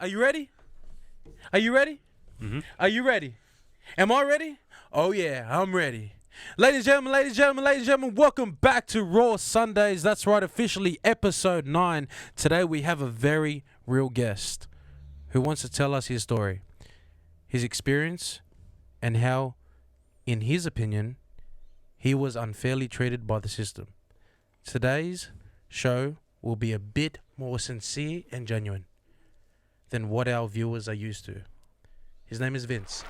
Are you ready? Are you ready? Mm-hmm. Are you ready? Am I ready? Oh yeah, I'm ready. Ladies and gentlemen, welcome back to Rawsundays. That's right, officially episode 9. Today we have a very real guest who wants to tell us his story, his experience, and how, in his opinion, he was unfairly treated by the system. Today's show will be a bit more sincere and genuine than what our viewers are used to. His name is Vince.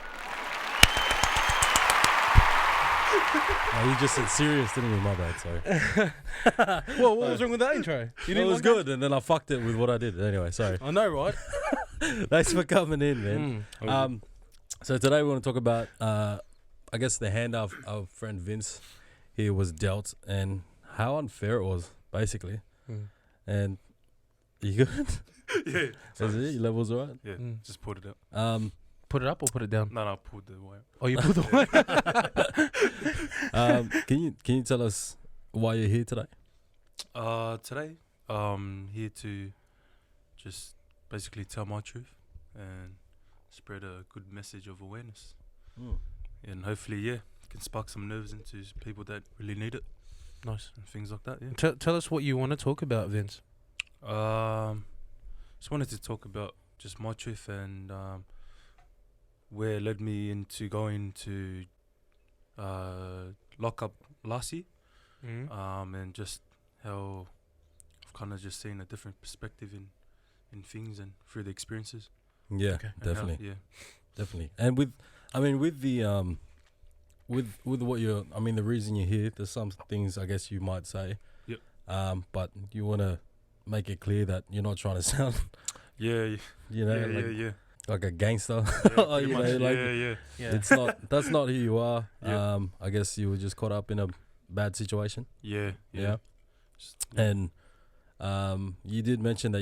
You just said serious, didn't you? My bad, sorry. Well, what was wrong with that intro? You It was good, and then I fucked it with what I did. Anyway, sorry. I know, right? Thanks for coming in, man. So today we want to talk about, I guess, the hand our friend Vince here was dealt and how unfair it was, basically. And you good? Yeah. Is it? Your levels all right? Yeah, just put it up. Put it up or put it down? No, I pulled the wire. Oh, you put the one. Can you tell us why you're here today? Today, here to just basically tell my truth and spread a good message of awareness. And hopefully, can spark some nerves into people that really need it. Nice. And things like that, yeah. Tell us what you want to talk about, Vince. Just wanted to talk about just my truth and where it led me into going to lock up last year. And just how I've kind of just seen a different perspective in things and through the experiences. Yeah, Okay. definitely. Definitely. And with the with what you're, the reason you're here, there's some things I guess you might say. Yep. But you want to make it clear that you're not trying to sound, Yeah. like a gangster. Yeah, You know, much, like, Yeah. it's not. That's not who you are. Yeah. I guess you were just caught up in a bad situation. Yeah. And you did mention that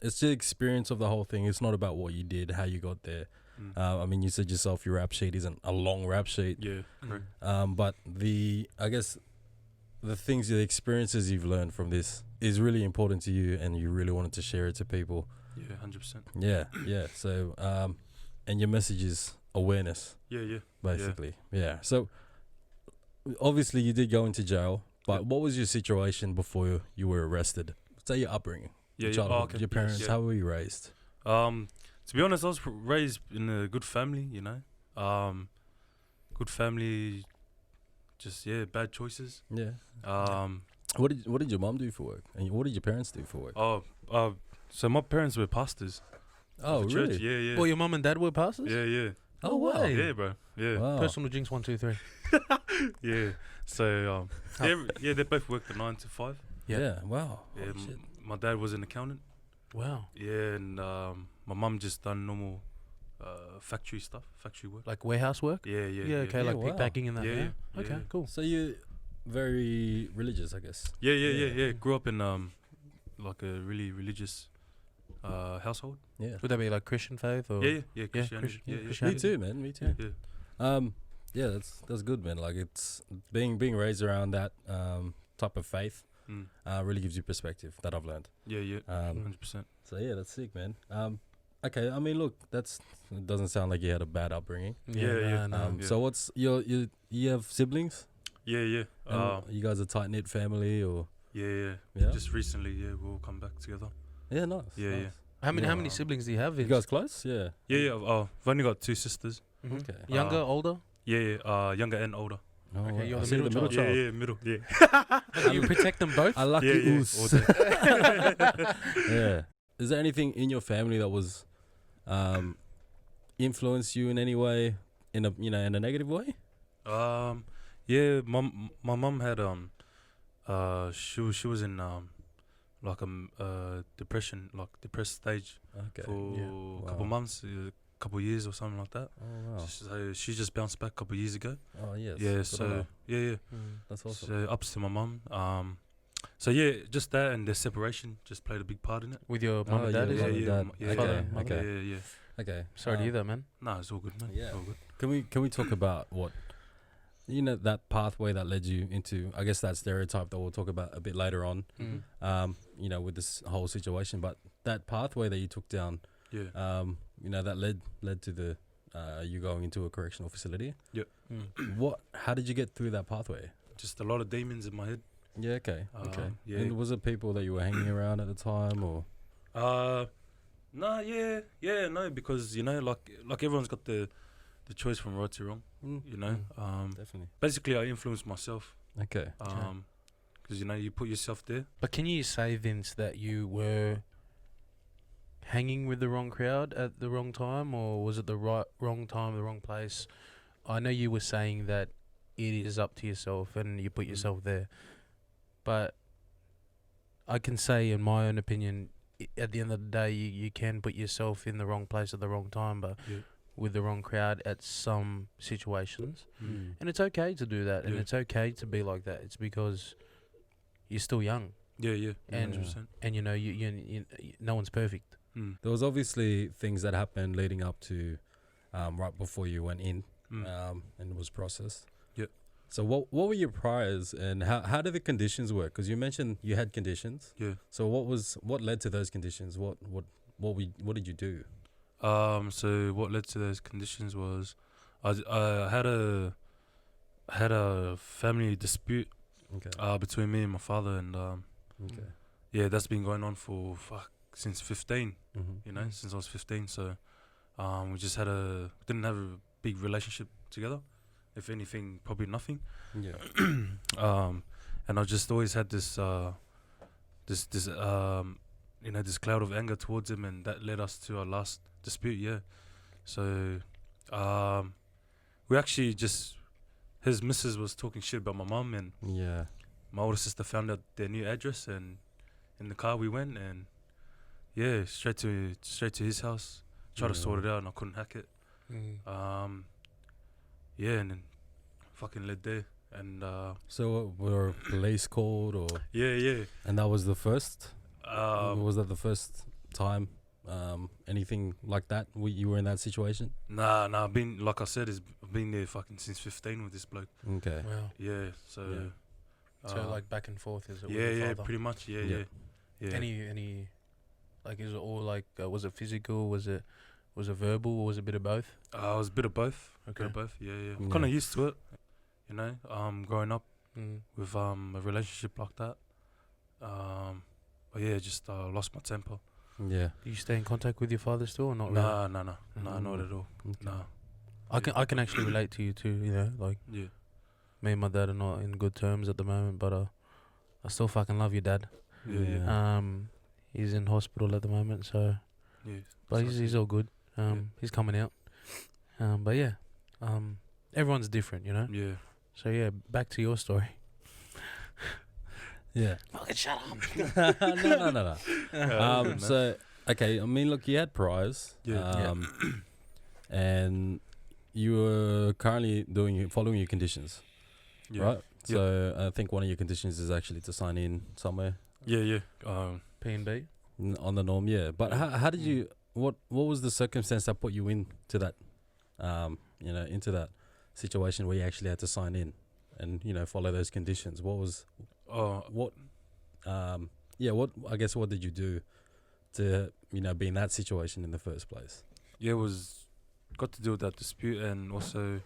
it's the experience of the whole thing. It's not about what you did, how you got there. You said yourself your rap sheet isn't a long rap sheet. Yeah, correct. But the experiences you've learned from this is really important to you, and you really wanted to share it to people. Yeah, 100%. Yeah. So, and your message is awareness. Yeah. Basically. Yeah. So, obviously, you did go into jail, but what was your situation before you were arrested? Say your upbringing. Yeah, Childhood, your parents. How were you raised? To be honest, I was raised in a good family, you know. Good family, just, bad choices. Yeah. What did your mom do for work? And what did your parents do for work? So my parents were pastors. Oh, of the really? church. Yeah. Well, your mum and dad were pastors? Yeah. Oh, wow. way. Yeah, bro. Yeah. Wow. Personal jinx 1, 2, 3. Yeah. So, they both worked 9 to 5. Yeah. Wow. Yeah, Oh, shit. my dad was an accountant. Wow. Yeah, and my mum just done normal factory stuff, factory work. Like warehouse work? Yeah. Okay, Yeah, like wow. pickpacking and that. Yeah. Okay, cool. So you're very religious, I guess. Yeah. Grew up in like a really religious household. Yeah. Would that be like Christian faith or? Yeah, Yeah, Christianity. Yeah. Christianity. Me too, man. Me too. Yeah. Yeah, that's good, man. Like it's being raised around that type of faith really gives you perspective that I've learned. Yeah. 100%. So yeah, that's sick, man. Okay, look, it doesn't sound like you had a bad upbringing. Yeah. No. So what's you have siblings? Yeah. You guys a tight knit family or? Yeah. Yeah. Just recently, we all come back together. Yeah, nice. Yeah. How many siblings do you have? You Vince? guys close? Yeah. Yeah. I've only got 2 sisters. Mhm. Okay. Younger, older? Yeah. Younger and older. Oh, Okay, right. you're I the see middle child. child. Yeah, middle. Yeah. You protect them both? I lucky Yeah. oos. Yeah. Is there anything in your family that was influenced you in any way in a negative way? Yeah. My mum had she was in like depression, like depressed stage Okay. for a couple Wow. months, couple years or something like that. Oh wow. So she just bounced back a couple years ago. Oh yes. Yeah. Good on So her. yeah. That's awesome. So ups to my mum. So yeah, just that and their separation just played a big part in it. With your mum and yeah, dad, is mum it? and dad. Yeah, Father, Okay. mother. Okay. Yeah. Okay. Sorry to hear that, man. No, it's all good, man. Yeah. All good. Can we talk about what that pathway that led you into, I guess, that stereotype that we'll talk about a bit later on. with this whole situation. But that pathway that you took down, Yeah. that led to the you going into a correctional facility. Yeah. How did you get through that pathway? Just a lot of demons in my head. Yeah, okay. Yeah. And was it people that you were hanging around at the time, or? No, no, because like everyone's got the choice from right to wrong. Definitely. Basically, I influenced myself. Okay. Because you put yourself there. But can you say, Vince, that you were hanging with the wrong crowd at the wrong time, or was it the wrong time, the wrong place? I know you were saying that it is up to yourself and you put yourself there, but I can say, in my own opinion, at the end of the day, you can put yourself in the wrong place at the wrong time, but with the wrong crowd at some situations. And it's okay to do that, and it's okay to be like that. It's because you're still young. Yeah. And 100%. and you no one's perfect. There was obviously things that happened leading up to right before you went in, and was processed. Yep. So what were your priors, and how did the conditions work? Because you mentioned you had conditions. Yeah. So what led to those conditions? What did you do? So what led to those conditions was I had a family dispute between me and my father, and that's been going on for since 15. Since I was 15. So we just didn't have a big relationship together. If anything, probably nothing. Yeah. And I just always had this cloud of anger towards him, and that led us to our last dispute. Yeah. So we actually his missus was talking shit about my mum, and my older sister found out their new address, and in the car we went, and straight to his house, tried to sort it out, and I couldn't hack it. And then fucking led there, and So were police called, or? Yeah. And that was the first. Was that the first time? Anything like that? You were in that situation? Nah. I've been, like I said, I've been there fucking since 15 with this bloke. Okay. Wow. Yeah. So. So like back and forth, is it? Yeah. Pretty much. Yeah. Any, like, is it all like? Was it physical? Was it verbal? Or was it a bit of both? It was a bit of both. Okay. Bit of both. Yeah. I'm kind of used to it. Growing up with a relationship like that. But just lost my temper. Yeah. Do you stay in contact with your father still, or not? No, not at all. Okay. No. I can actually relate to you too. Like me and my dad are not in good terms at the moment, but I still fucking love your dad. Yeah. He's in hospital at the moment, so but he's all good. He's coming out. But everyone's different, Yeah. So back to your story. Yeah. Fucking shut up. No. So okay, I mean, look, you had priors. Yeah. And you were currently following your conditions, right? So I think one of your conditions is actually to sign in somewhere. Yeah. P&B. On the norm, yeah. But how did you? What was the circumstance that put you into that? Into that situation where you actually had to sign in and follow those conditions. What was? What did you do to be in that situation in the first place? Yeah, got to deal with that dispute and also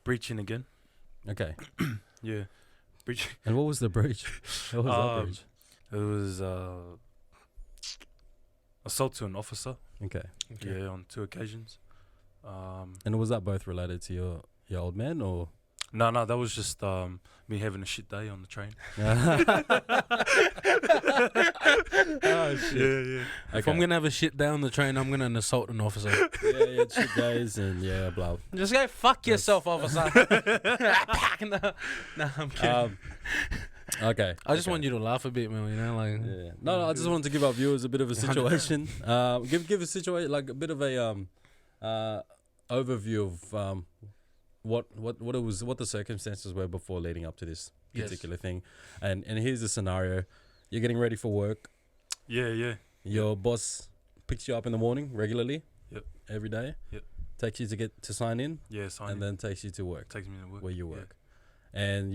breaching again. Okay. Yeah, breach. And what was the breach? What was that breach? It was assault to an officer. Okay. Yeah, on 2 occasions. And was that both related to your old man, or? No, that was just me having a shit day on the train. Oh shit! Yeah. Okay. If I'm gonna have a shit day on the train, I'm gonna assault an officer. Yeah, shit days and blah. Just go fuck yourself, officer. No, I'm kidding. Okay. I just want you to laugh a bit, man. Yeah. No, I just wanted to give our viewers a bit of a situation. Give a situation, like a bit of a overview of what the circumstances were before leading up to this particular thing. And here's the scenario: you're getting ready for work. Yeah. Your boss picks you up in the morning regularly. Yep. Every day. Yep. Takes you to sign in. Yeah, sign in. And then takes you to work. Takes me to work. Where you work. And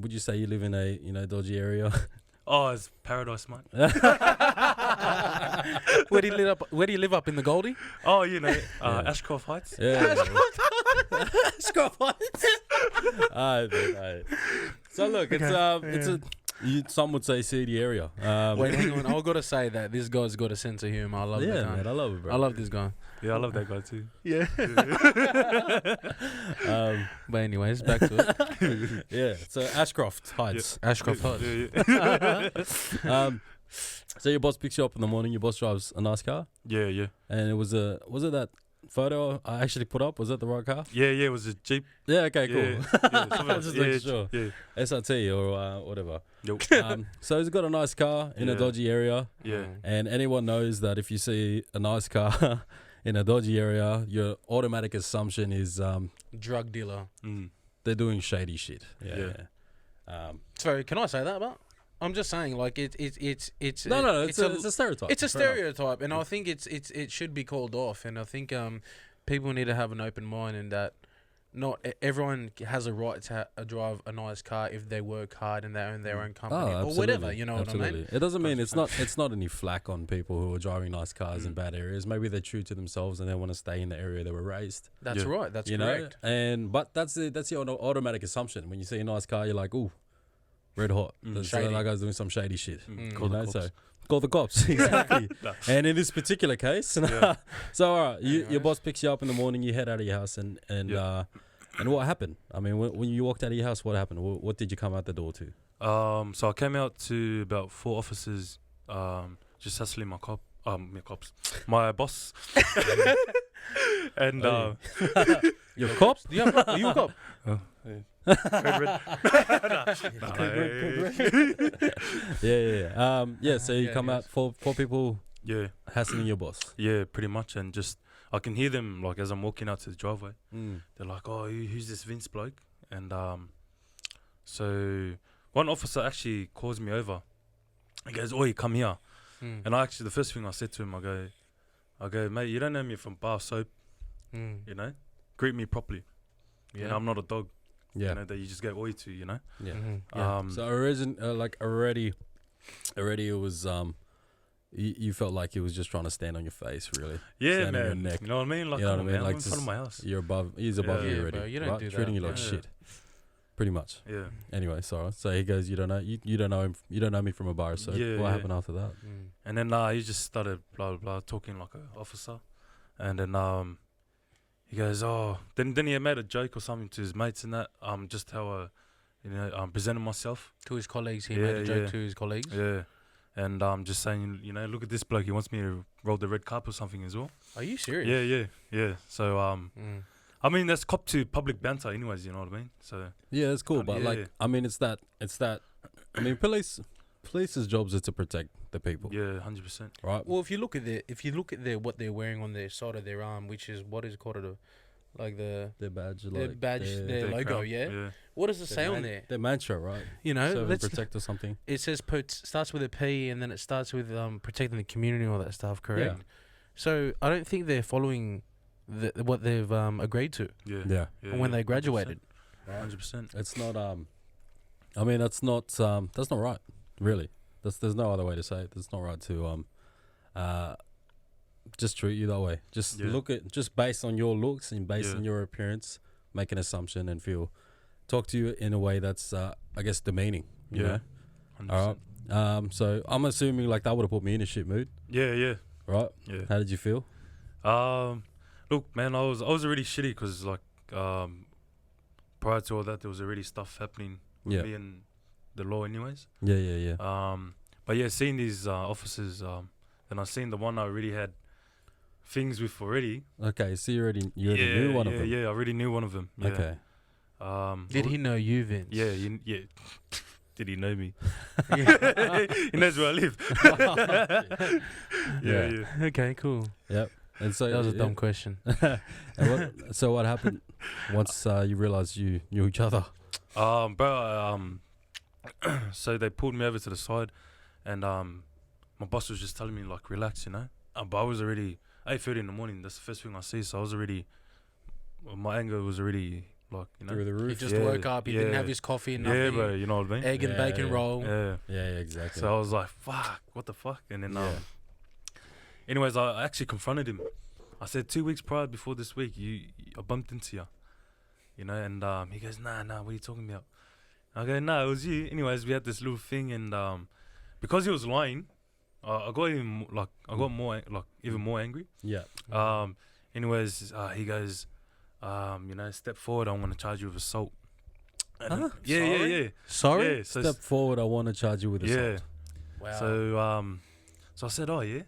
would you say you live in a dodgy area? Oh, it's paradise, mate. Where do you live up? Where do you live up in the Goldie? Oh, you know, Ashcroft Heights. Yeah. Alright. So look, it's a some would say seedy area. Wait, hang on. I've got to say that this guy's got a sense of humor. I love the guy. Man, I love it, bro. I love this guy. Yeah, I love that guy too. Yeah. But anyways, back to it. Yeah. So Ashcroft Heights. Ashcroft Heights. Yeah. So your boss picks you up in the morning. Your boss drives a nice car, Yeah. and was it that photo I actually put up? Was that the right car? Yeah, it was a Jeep. Yeah. Okay. Cool. Yeah, Just making sure. Yeah. SRT or whatever. Nope. So he's got a nice car in a Yeah. dodgy area, Yeah. and anyone knows that if you see a nice car in a dodgy area, your automatic assumption is Drug dealer. Mm. they're doing shady shit. Yeah. Sorry, can I say that, but I'm just saying, like it's No, it's a stereotype. It's a Fair enough. stereotype, and I think it should be called off. And I think people need to have an open mind in that not everyone has a right to drive a nice car if they work hard and they own their own company or whatever. You know what I mean? It doesn't mean it's not any flack on people who are driving nice cars in bad areas. Maybe they're true to themselves and they want to stay in the area they were raised. That's Yeah. right. That's you correct. know, but that's your automatic assumption. When you see a nice car, you're like, ooh, red hot. Shady. That guy's doing some shady shit. Call You the know, cops. so call the cops. Exactly. No. And in this particular case, so all right, your boss picks you up in the morning. You head out of your house, and what happened? I mean, when you walked out of your house, what happened? What did you come out the door to? So I came out to about 4 officers, just hassling my my boss. And Your cop? Are you a cop? Yeah. So you Yeah, come out yes. four people yeah, hassling your boss. yeah, pretty much, and just I can hear them like as I'm walking out to the driveway. They're like, "Oh, who's this Vince bloke?" And so one officer actually calls me over. He goes, "Oi, come here." And the first thing I said to him, I go, "Mate, you don't know me from bar soap, you know? Greet me properly. You know, I'm not a dog. Yeah. You know, that you just go oi to, you know." Yeah. So already it was you felt like he was just trying to stand on your face, really. Yeah, Stand on your man. neck. You know what I mean? Like, You know come what I on, mean? man. Like I'm in front of my house. He's above Yeah. you Yeah, already. bro, you don't right? do that. Treating you like Yeah. shit. Pretty much. Yeah. Anyway, sorry. So he goes, you don't know him. You don't know me from a bar. So Yeah, what yeah. happened after that? And then he just started blah blah blah talking like an officer, and then he goes, "Oh," then he made a joke or something to his mates and that just how presented myself. To his colleagues, he Yeah, made a joke yeah. to his colleagues. Yeah, and just saying, you know, look at this bloke. He wants me to roll the red carpet or something as well. Are you serious? Yeah. So I mean that's cop to public banter, anyways. You know what I mean? So Yeah, it's cool, but yeah. like, I mean, it's that. I mean, police's jobs are to protect the people, yeah, 100%. right? Well, if you look at their what they're wearing on their side of their arm, which is what is called Their badge, their logo, crown. yeah. What does it say on there? Their mantra, right? You know, Serve and let's protect or something. it says starts with a P and then it starts with protecting the community and all that stuff, correct? Yeah. So I don't think they're following what they've agreed to Yeah. Yeah. when they graduated. 100%. It's not. I mean, that's not right. Really, there's no other way to say it. It's not right to just treat you that way. Just Yeah. just based on your looks and based Yeah. on your appearance, make an assumption and talk to you in a way that's I guess demeaning. You Yeah. know? 100%. All right. So I'm assuming like that would have put me in a shit mood, Yeah. right? Yeah. How did you feel? Look, man, I was already shitty because like prior to all that, there was already stuff happening with Yeah. me and the law, anyways. Yeah. But yeah, seeing these officers, and I seen the one I already had things with already. Okay. So you already knew one of them. Yeah, I already knew one of them. Yeah. Okay. Did he know you, Vince? Yeah, yeah. Did he know me? Yeah. He knows where I live. Yeah. yeah. Okay, cool. Yep. And so That was a yeah. dumb question. So what happened once you realized you knew each other? So they pulled me over to the side, and my boss was just telling me like, relax, you know. But I was already 8:30 in the morning. That's the first thing I see. So I was already, my anger was already like Through the He roof. just Yeah, woke up. He didn't yeah. have his coffee. Yeah, Nothing. bro, you know what I mean? Egg and Yeah, bacon yeah. roll. Yeah. Yeah, exactly. So I was like, fuck, what the fuck? And then, Yeah. anyways, I actually confronted him. I said 2 weeks prior before this week, I bumped into you, you know, and he goes, nah, what are you talking about? I go, nah, it was you. Anyways, we had this little thing, and because he was lying, I got even even more angry. Yeah. Anyways, he goes, you know, step forward. I want to charge you with assault. And Huh? Yeah. Sorry? Yeah, so Step forward. I want to charge you with assault. yeah. Wow. So I said, oh yeah.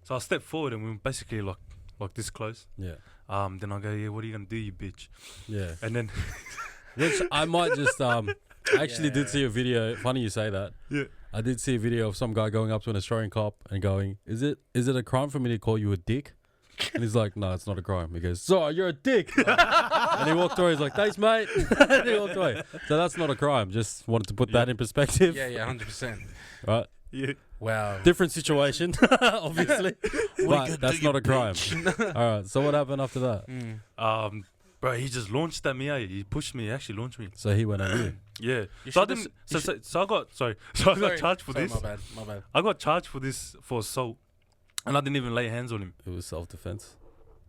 So I stepped forward, and we were basically like this close. Yeah. Then I go, yeah, what are you gonna do, you bitch? Yeah. And then Which I might just I actually Yeah. did see a video. Funny you say that. Yeah. I did see a video of some guy going up to an Australian cop and going, "Is it a crime for me to call you a dick?" And he's like, "No, it's not a crime." He goes, "So you're a dick." And he walked away. He's like, "Thanks, mate." And he walked away. So that's not a crime. Just wanted to put that in perspective. Yeah, 100%. Right. yeah. Wow. Different situation, obviously, but that's not a crime. All right. So what happened after that? Mm. Bro, he just launched at me. He pushed me. He actually launched me. So he went at you. Yeah. You So I should've didn't. s- So I got sorry. So I got charged for Sorry, this. My bad. I got charged for assault, and I didn't even lay hands on him. It was self-defense,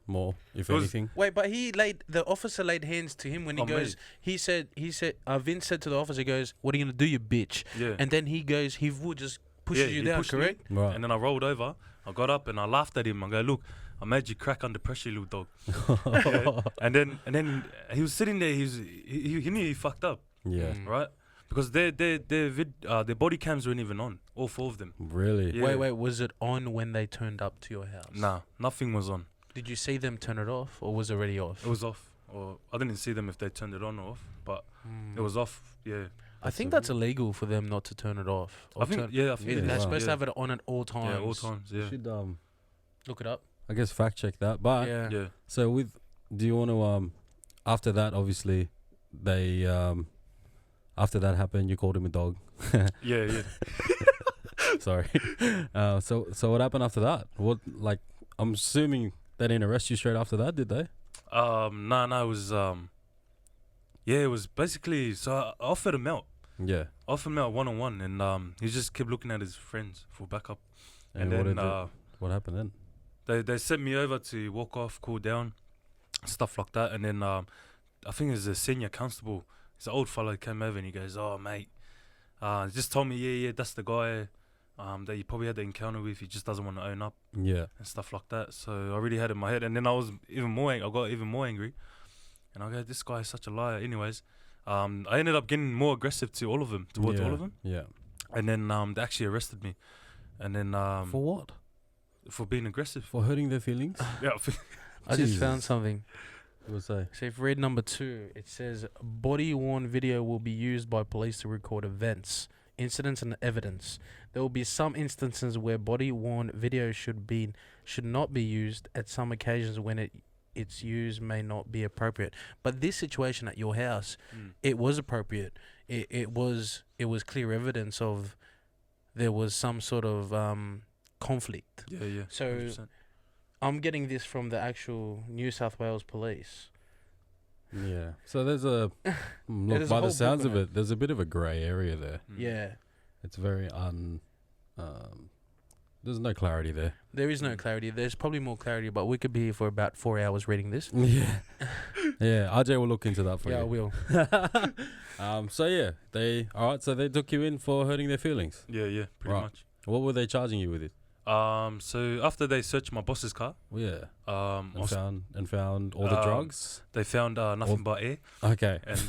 more if It was- anything. Wait, but the officer laid hands to him when he Oh, goes, mate. he said, Vince said to the officer, he goes, what are you going to do, you bitch? Yeah. And then he goes, he would just pushes Yeah, you he down, pushed me. correct? Right. And then I rolled over. I got up and I laughed at him. I go, look, I made you crack under pressure, you little dog. Yeah. And then he was sitting there. He knew he fucked up, Yeah. Mm. right? Because their body cams weren't even on. All four of them. Really? Yeah. Wait, was it on when they turned up to your house? Nah, nothing was on. Did you see them turn it off, or was it already off? It was off. Or I didn't see them if they turned it on or off, but Mm. it was off. Yeah. I think that's illegal for them not to turn it off. I think. Yeah. I think. Yeah, They're wow. supposed to have it on at all times. Yeah, all times. You Yeah. should Look it up. I guess fact check that. But Yeah. Yeah. so do you want to after that obviously they after that happened you called him a dog. Yeah. Sorry. So what happened after that? What I'm assuming they didn't arrest you straight after that, did they? No, it was yeah, it was basically so I offered him out. Yeah. I offered him out 1-on-1, and he just kept looking at his friends for backup. And what then what happened then? they sent me over to walk off, cool down, stuff like that. And then I think it was a senior constable. He's an old fellow, came over and he goes, "Oh mate," he just told me, yeah, that's the guy that you probably had the encounter with. He just doesn't want to own up Yeah. and stuff like that. So I really had it in my head, and then I was I got even more angry, and I go, "This guy is such a liar." Anyways, I ended up getting more aggressive to all of them, towards all of them, Yeah. and then they actually arrested me, and then For what? for being aggressive. For hurting their feelings? Yeah. I just found Jesus. something. What was say? So if you read number 2, it says body-worn video will be used by police to record events, incidents, and evidence. There will be some instances where body-worn video should not be used. At some occasions when its use may not be appropriate. But this situation at your house, it was appropriate. It was clear evidence of there was some sort of conflict. Yeah. So 100%. I'm getting this from the actual New South Wales police. Yeah. So there's a look, there's a by whole the book sounds on of it. it, there's a bit of a grey area there. Yeah. It's very there's no clarity there. There is no clarity. There's probably more clarity, but we could be here for about 4 hours reading this. Yeah. Yeah, RJ will look into that for Yeah, I you. will. So yeah, so they took you in for hurting their feelings. Yeah, pretty Right. much. What were they charging you with it? So after they searched my boss's car, Well, yeah. um, And found all the Um, drugs. they found nothing but air, Okay. and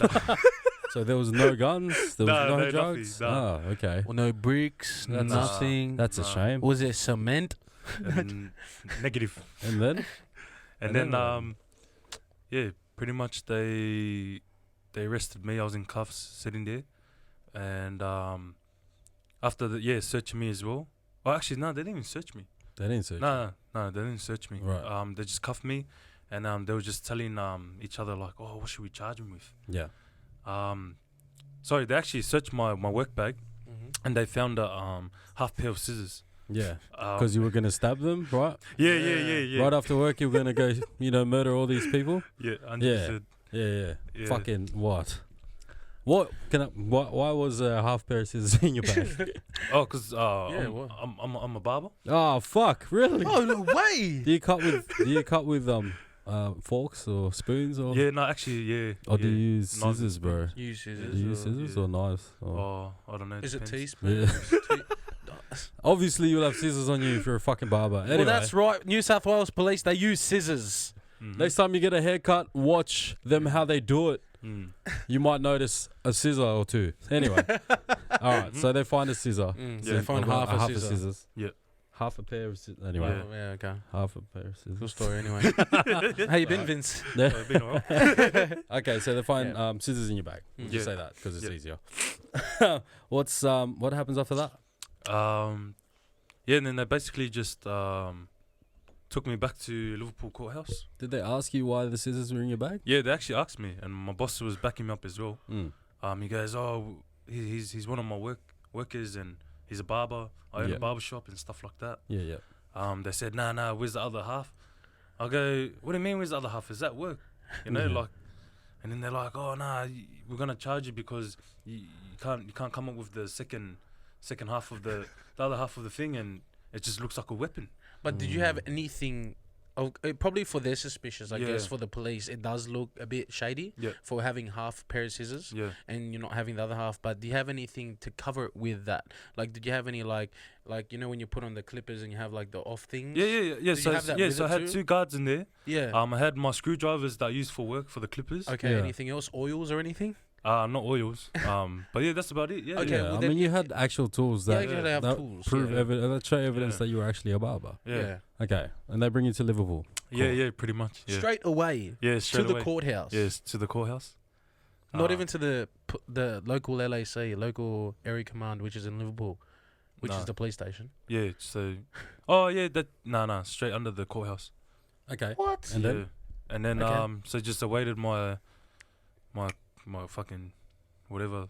So there was no guns, there was No, no no, drugs. nothing, Oh, okay. Well, no bricks, That's a- nothing. That's a Nah. shame. Was there cement? and negative. And then And And then then, yeah, pretty much they arrested me. I was in cuffs, sitting there, and after searching me as well. Oh, actually, no, they didn't even search me. they didn't search. No, they didn't search me. Right. They just cuffed me, and they were just telling each other like, "Oh, what should we charge him with?" Yeah. Sorry, they actually searched my work bag, Mm-hmm. and they found a half pair of scissors. Yeah. Because you were gonna stab them, right? Yeah. Right after work, you were gonna go, murder all these people. Yeah, 100%. Yeah. Yeah. Yeah. Fucking what? What can I? Why was half pair of scissors in your bag? Oh, cause Yeah, what? I'm a barber. Oh fuck! Really? Oh no way! Do you cut with forks or spoons or? Yeah, no, actually, yeah. Or do yeah. you use Knives and scissors, bro? You use Do scissors. you use scissors or knives? Or? Oh, I don't know. Is it depends. teaspoons? Yeah. Obviously, you'll have scissors on you if you're a fucking barber. Anyway, Well, that's right. New South Wales Police, they use scissors. Mhm. next time you get a haircut, watch them how they do it. Mm. You might notice a scissor or two. Anyway, all right. So they find a scissor. So Yeah. they find Or half a of scissor. scissors. Yeah. Half a pair of scissors. Anyway, Oh, yeah, okay. half a pair of scissors. Cool story anyway. How you been, Vince? I've been alright. Okay, so they find Yeah. Scissors in your bag. We'll just Yeah. say that because it's Yeah. easier. What happens after that? Yeah, and then they basically just took me back to Liverpool courthouse. Did they ask you why the scissors were in your bag? Yeah, they actually asked me, and my boss was backing me up as well. Mm. He goes, "Oh, he's one of my workers, and he's a barber. I own Yeah. a barber shop and stuff like that." Yeah. They said, "Nah, where's the other half?" I go, "What do you mean, where's the other half? Is that work?" You know, Yeah. like, and then they're like, "Oh, nah, we're gonna charge you because you can't come up with the second half of the other half of the thing, and it just looks like a weapon." But did you have anything? Oh, probably for their suspicious, I Yeah. guess. For the police, it does look a bit shady. Yeah. For having half pair of scissors Yeah. and you're not having the other half. But do you have anything to cover it with that? Like, did you have any like you know when you put on the clippers and you have like the off things? Yeah. Did you have that with So I it had too? 2 guards in there. Yeah. I had my screwdrivers that I use for work for the clippers. Okay. Yeah. Anything else? Oils or anything? Not oils. But yeah, that's about it. Yeah. Okay, Yeah, well I then mean, you had actual tools Yeah, that, actually they have that tools. prove yeah. that show evidence Yeah. that you were actually a barber. Yeah. Okay, and they bring you to Liverpool. Yeah, pretty much. Yeah. Straight away Yeah, to straight the away. courthouse. Yes, to the courthouse. Not even to the local LAC, local area command, which is in Liverpool, which No. is the police station. Yeah, so. Oh yeah, that straight under the courthouse. Okay, What? and then Yeah. And then Okay. so just awaited my fucking whatever,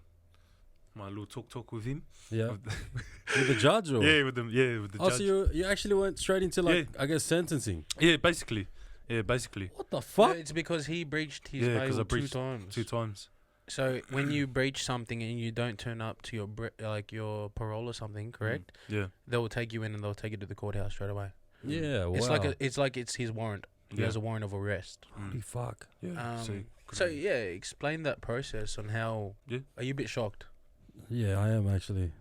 my little talk with him. yeah, with the judge or Yeah, with the oh, judge. so you actually went straight into like I guess sentencing. Yeah, basically. What the Yeah, fuck? it's because he breached his Yeah, 'cause bail I 2 breached times. 2 times. So when you breach something and you don't turn up to your your parole or something, correct? Yeah. They will take you in and they'll take you to the courthouse straight away. Yeah, wow. It's like it's his warrant. He Yeah. has a warrant of arrest. Holy fuck. Yeah. So yeah, explain that process on how. Yeah. Are you a bit shocked, Yeah, I am actually.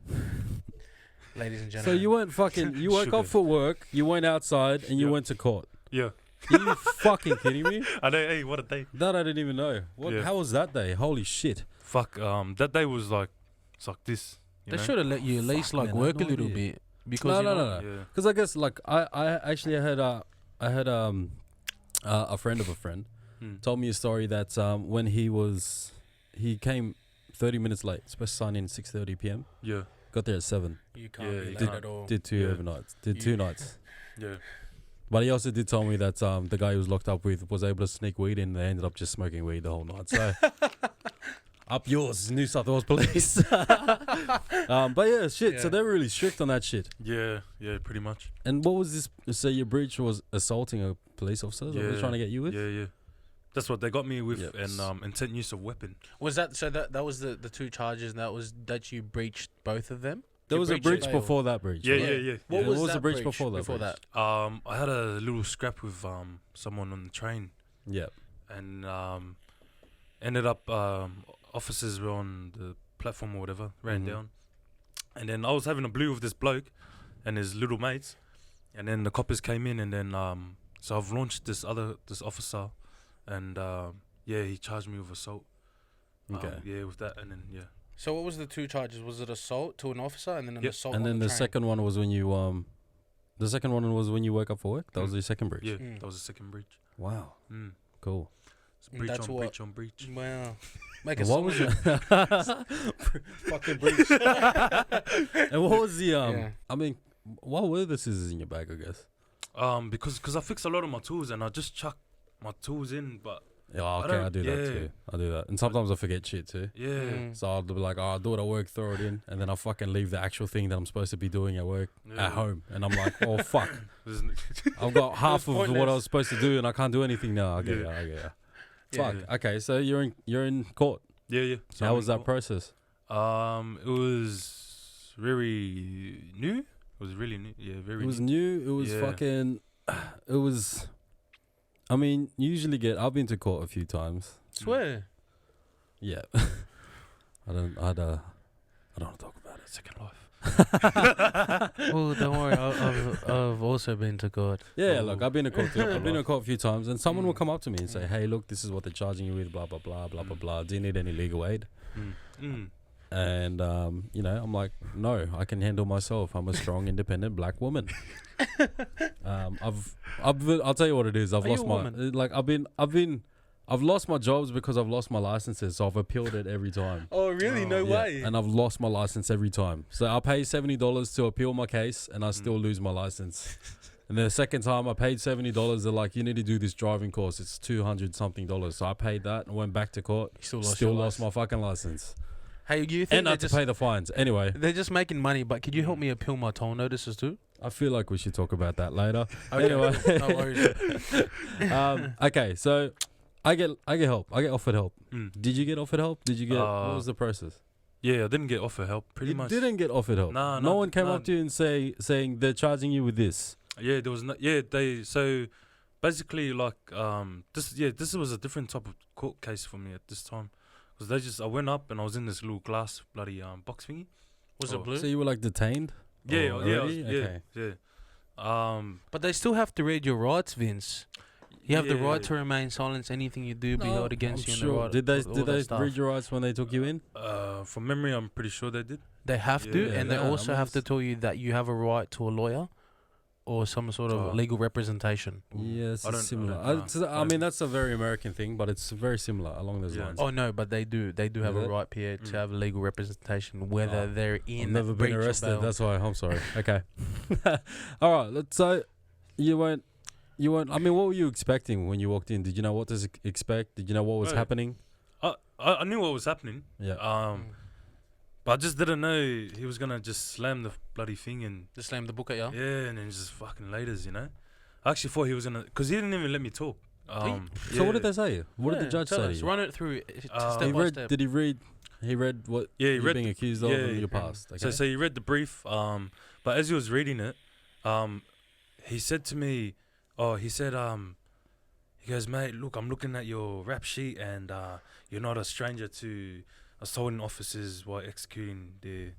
ladies and So gentlemen? you went fucking. You woke up Sugar. for work. You went outside and you Yeah. went to court. Yeah. Are you fucking kidding me? I know. Hey, what a day. That I didn't even know. What? Yeah. How was that day? Holy shit. Fuck. That day was like, it's like this. You They know? should have let you at least Fuck, like man, I had work a no little idea. bit because No, you no, know- no. Yeah. Because I guess like I actually had a friend of a friend told me a story that when he came 30 minutes late, supposed to sign in 6:30 p.m. Yeah. Got there at 7. You can't Yeah, be you late can't. at all. Did 2 Yeah. overnights. Did You- 2 nights. Yeah. But he also did tell me that the guy he was locked up with was able to sneak weed in. They ended up just smoking weed the whole night. So up yours, New South Wales Police. But yeah, shit. So Yeah. they're really strict on that shit. Yeah. Yeah. Pretty much. And what was this? So your breach was assaulting a police officer? Is that what they're Yeah. trying to get you with? Yeah. Yeah. That's what they got me with, Yep. and intent use of weapon. Was that so? That was the 2 charges, and that was that you breached both of them. There You was a breached your breach bail. before that breach. Yeah. right? Yeah. Yeah. What Yeah, was what was that the breach before that breach? I had a little scrap with someone on the train, Yeah. and ended up officers were on the platform or whatever, ran Mhm. down, and then I was having a blue with this bloke and his little mates, and then the coppers came in, and then so I've launched this officer, and yeah, he charged me with assault. Okay. Yeah, with that, and then yeah. So what was the 2 charges? Was it assault to an officer and then an Yep. assault? And on then the train? second one was when you the second one was when you woke up for work. That was the second breach. Yeah, Mm. that was the second breach. Wow. Mm. Cool. It's breach That's on what- breach on breach. Wow. Make a And what song was of your fucking breach? And what was the Yeah. I mean, what were the scissors in your bag? I guess. Because I fix a lot of my tools and I just chuck my tools in, but Yeah. I Okay. I don't- do that yeah. too. I do that, and sometimes I forget shit too. yeah. Mm. So I'll be like, oh, I'll do it at work, throw it in, and then I'll fucking leave the actual thing that I'm supposed to be doing at work Yeah. at home, and I'm like, oh fuck, There's n- I've got half of what I pointless. was supposed to do, and I can't do anything now. I get Yeah. ya, I get ya. Fuck. Yeah. Okay, so you're in court. Yeah. So How I'm was in that court. process? It was very new. It was really new. Yeah, very It was new. new. It was Yeah. fucking. It was. I mean, you usually get. I've been to court a few times. Swear. Yeah. I don't want to talk about it. Second life. Well, don't worry. I've also been to court. Yeah, Oh. look, I've been to court too. I've been to court a few times, and someone will Mm. come up to me and say, "Hey, look, this is what they're charging you with. Blah blah blah blah blah blah. Do you need any legal aid?" And I'm like, "No, I can handle myself. I'm a strong, independent black woman." I'll tell you what it is. I've Are you lost a my woman? I've lost my jobs because I've lost my licenses. So I've appealed it every time. Oh, really? No Yeah, way. and I've lost my license every time. So I pay $70 to appeal my case, and I still lose my license. And the second time I paid $70, they're like, "You need to do this driving course. It's $200 something." So I paid that and went back to court. You Still lost my fucking license, Hey, you think and I they're had to just, pay the fines. Anyway, they're just making money? But could you help me appeal my toll notices too? I feel like we should talk about that later. Okay, Anyway, no worries. okay, so I get help. I get offered help. Did you get offered help? Did you get? What was the process? Yeah, I didn't get offer help. Pretty You much. didn't get offered help. Nah, no nah, one came nah. up to you and saying they're charging you with this. Yeah, there was no. Yeah, they. So basically, like, this was a different type of court case for me at this time, because I went up and I was in this little glass bloody box thingy. Was Oh. it blue? So you were like detained? Yeah, Oh, yeah, already? Okay. yeah. But they still have to read your rights, Vince. You have the Yeah. right to remain silent. Anything you do be No, held against I'm you. sure. And the right, Did they all that stuff. read your rights when they took you in? From memory, I'm pretty sure they did. They have to, Yeah. and they Yeah, also I mean, have to it's- tell you that you have a right to a lawyer or some sort of Oh. legal representation. Yes, I it's don't- similar. I don't know. I mean, that's a very American thing, but it's very similar along those Yeah. lines. Oh no, but they do. They do have Is a it? right, Pierre, to Mm. have legal representation, whether Oh, they're in. I've never breach been of arrested. bail. That's why. I'm sorry. Okay. All right. So you weren't. I mean, what were you expecting when you walked in? Did you know what to expect? Did you know what was Right. happening? I knew what was happening. Yeah. But I just didn't know he was gonna just slam the bloody thing and Just slam the book at you. yeah, and then just fucking laters, you know. I actually thought he was gonna, because he didn't even let me talk. So what did they say? What did the judge tell say to us. you? Run it through step He by read. step. Did he read? He read what Yeah, he you're read being the- accused of yeah, in yeah. your past. Okay. So he read the brief. But as he was reading it, he said to me, he goes, "Mate, look, I'm looking at your rap sheet, and you're not a stranger to assaulting officers while executing their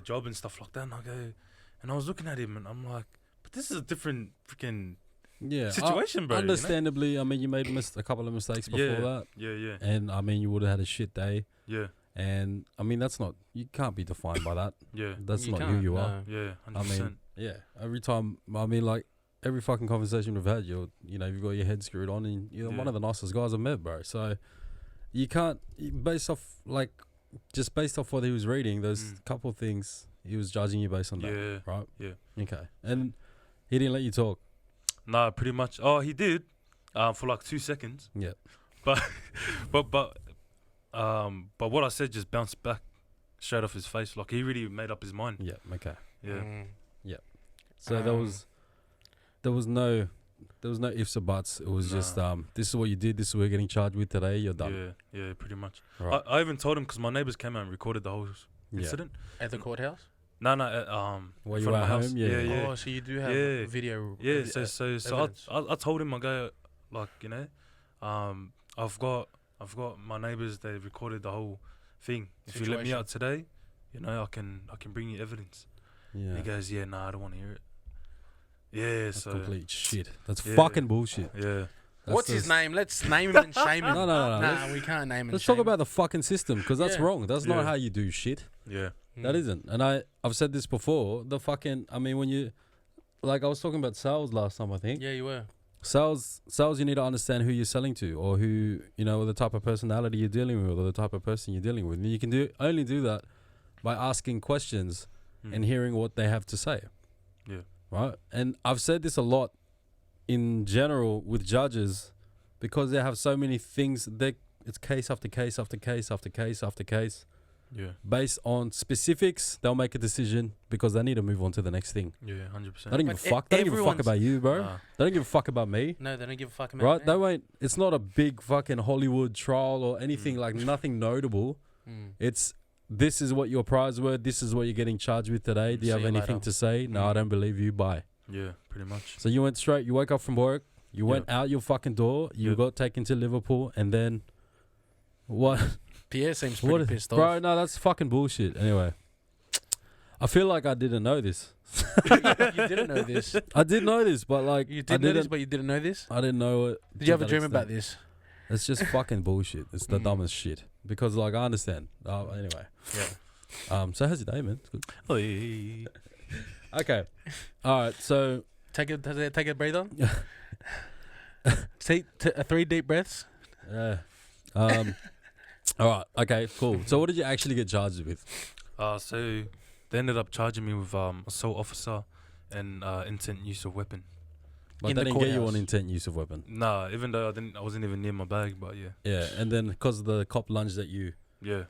job and stuff like that." And I was looking at him, and I'm like, "But this is a different freaking yeah. situation, bro." Understandably, I mean, you made a couple of mistakes before that, Yeah. and I mean, you would have had a shit day. Yeah. And I mean, you can't be defined by that. Yeah. That's You not who can't, you are. no. Yeah. 100%. I mean, yeah. Every time, I mean, like every fucking conversation we've had, you've got your head screwed on, and you're one Yeah. of the nicest guys I've met, bro. So you can't, based off what he was reading, those couple of things, he was judging you based on that, Yeah. right? Yeah. Okay. And he didn't let you talk. Nah, pretty much. Oh, he did, for like 2 seconds. Yeah. But what I said just bounced back straight off his face. Like he really made up his mind. Yeah. Okay. Yeah. So there was no ifs or buts. It was just this is what you did. This is what you're getting charged with today. You're done. Yeah, pretty much. Right. I even told him, because my neighbors came out and recorded the whole Yeah. incident. At the courthouse. No, While in you front were of at my house. home, yeah. Yeah. Oh, so you do have Yeah. video. Yeah, so evidence. I told him, I go, like, I've got my neighbors. They recorded the whole thing. If you let me Situation. out today, I can bring you evidence. Yeah. He goes, yeah, nah, I don't want to hear it. Yeah, That's so complete shit. That's Yeah. fucking bullshit. yeah, What's his name? Let's name him and shame him. No. Nah, we can't name him. Let's talk about the fucking system, because that's Yeah. wrong. That's not Yeah. how you do shit. yeah, That isn't. And I've said this before. I mean, when you, like I was talking about sales last time, I think. Yeah, you were. Sales, you need to understand who you're selling to, or who, or the type of personality you're dealing with, or the type of person you're dealing with. And you can only do that by asking questions and hearing what they have to say. Yeah. Right? And I've said this a lot in general with judges, because they have so many things. It's case after case after case after case after case. Yeah. Based on specifics, they'll make a decision because they need to move on to the next thing. Yeah, 100%. They don't give a But fuck. They don't give a fuck everyone's- about you, bro. Nah. They don't give a fuck about me. No, they don't give a fuck about Right? me. They won't. It's not a big fucking Hollywood trial or anything like nothing notable. It's this is what your prize were. This is what you're getting charged with today. Do you See have you anything later. to say? No, I don't believe you. Bye. Yeah, pretty much. So you went straight. You woke up from work. You went out your fucking door. You Yep. got taken to Liverpool, and then what? Pierre seems What pretty pissed off. Bro, no, that's fucking bullshit. Anyway, I feel like I didn't know this. You didn't know this. I did know this, but like You I did know this, didn't. but you didn't know this. I didn't know it. Did you have a to dream that about extent. this? It's just fucking bullshit. It's the Mm. dumbest shit. Because like I understand. Anyway. Yeah. So how's your day, man? It's good. Oh, yeah. Okay. All right. So Take a breather. Take 3 deep breaths. yeah. All right. Okay. Cool. So what did you actually get charged with? So they ended up charging me with assault officer and intent use of weapon. Like In they the didn't get you on courthouse. intent use of weapon. Nah, even though I wasn't even near my bag, but yeah. Yeah. And then because the cop lunged at you, Yeah.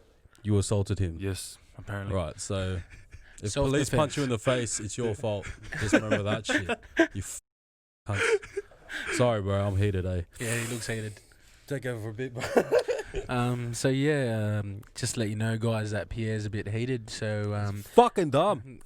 you assaulted him. Yes, apparently. Right. So if Self-defense. police punch you in the face, it's your fault. Just remember that shit. You cunt. Sorry, bro. I'm here today. Yeah, he looks heated. Take over a bit, bro. So yeah, just to let you know, guys, that Pierre's a bit heated. So Fucking dumb.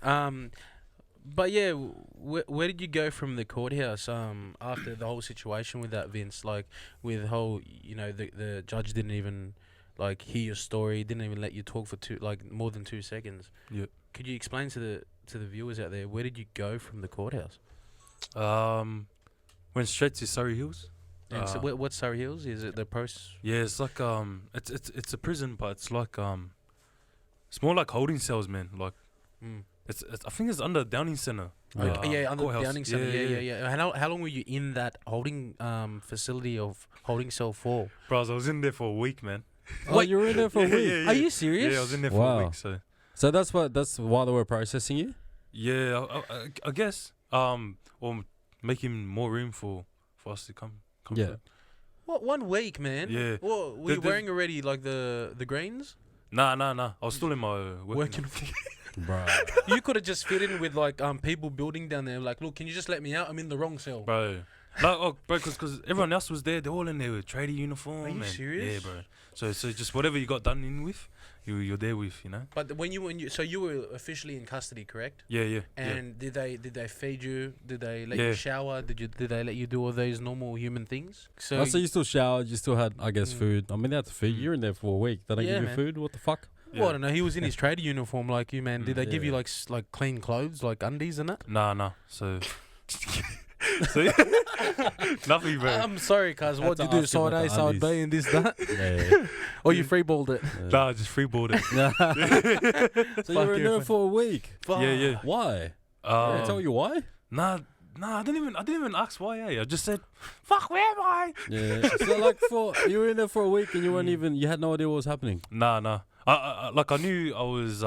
but yeah, where did you go from the courthouse after the whole situation with that, Vince? Like with the whole, the judge didn't even like hear your story, didn't even let you talk for more than 2 seconds. Yep. Could you explain to the viewers out there, where did you go from the courthouse? Went straight to Surrey Hills. And so what's Surrey Hills? Is it the process? Yeah, it's like it's a prison, but it's like it's more like holding cells, man. Like it's I think it's under Downing Centre. Under courthouse. Downing Centre. Yeah. How long were you in that holding facility of holding cell for? Bros, I was in there for a week, man. Oh, you were in there for a week. Yeah. Are you serious? Yeah, I was in there for Wow. a week. So that's why they were processing you. Yeah, I guess or making more room for us to come. Yeah. through. What, 1 week, man? Yeah. What, were you The- wearing already like the greens? Nah. I was still in my Working. Bro. You could have just fit in with like people building down there. Like, look, can you just let me out? I'm in the wrong cell. bro. Like, because everyone else was there. They're all in there with tradie uniform. Are you and serious? Yeah, bro. So just whatever you got done in with, you're there with, But when you so you were officially in custody, correct? Yeah. And did they feed you? Did they let you Yeah. shower? Did they let you do all those normal human things? So, So you still showered. You still had, I guess, food. I mean, they had to feed. You're in there for a week. They don't Yeah, give you man. food. What the fuck? well, I don't know. He was in his tradie uniform like you, man. Did they give you Yeah. like clean clothes, like undies and that? Nah. So nothing, bro. I'm sorry, cuz what to you do? ask him Side about A, the side undies. B, and this that, Yeah. or you freeballed it? Nah, just freeboard it. So you were in there for a week. Yeah. Why? Did I tell you why? Nah. I didn't even ask why. I just said, "Fuck, where am I?" Yeah. So like you were in there for a week and you weren't even. You had no idea what was happening. Nah. I knew I was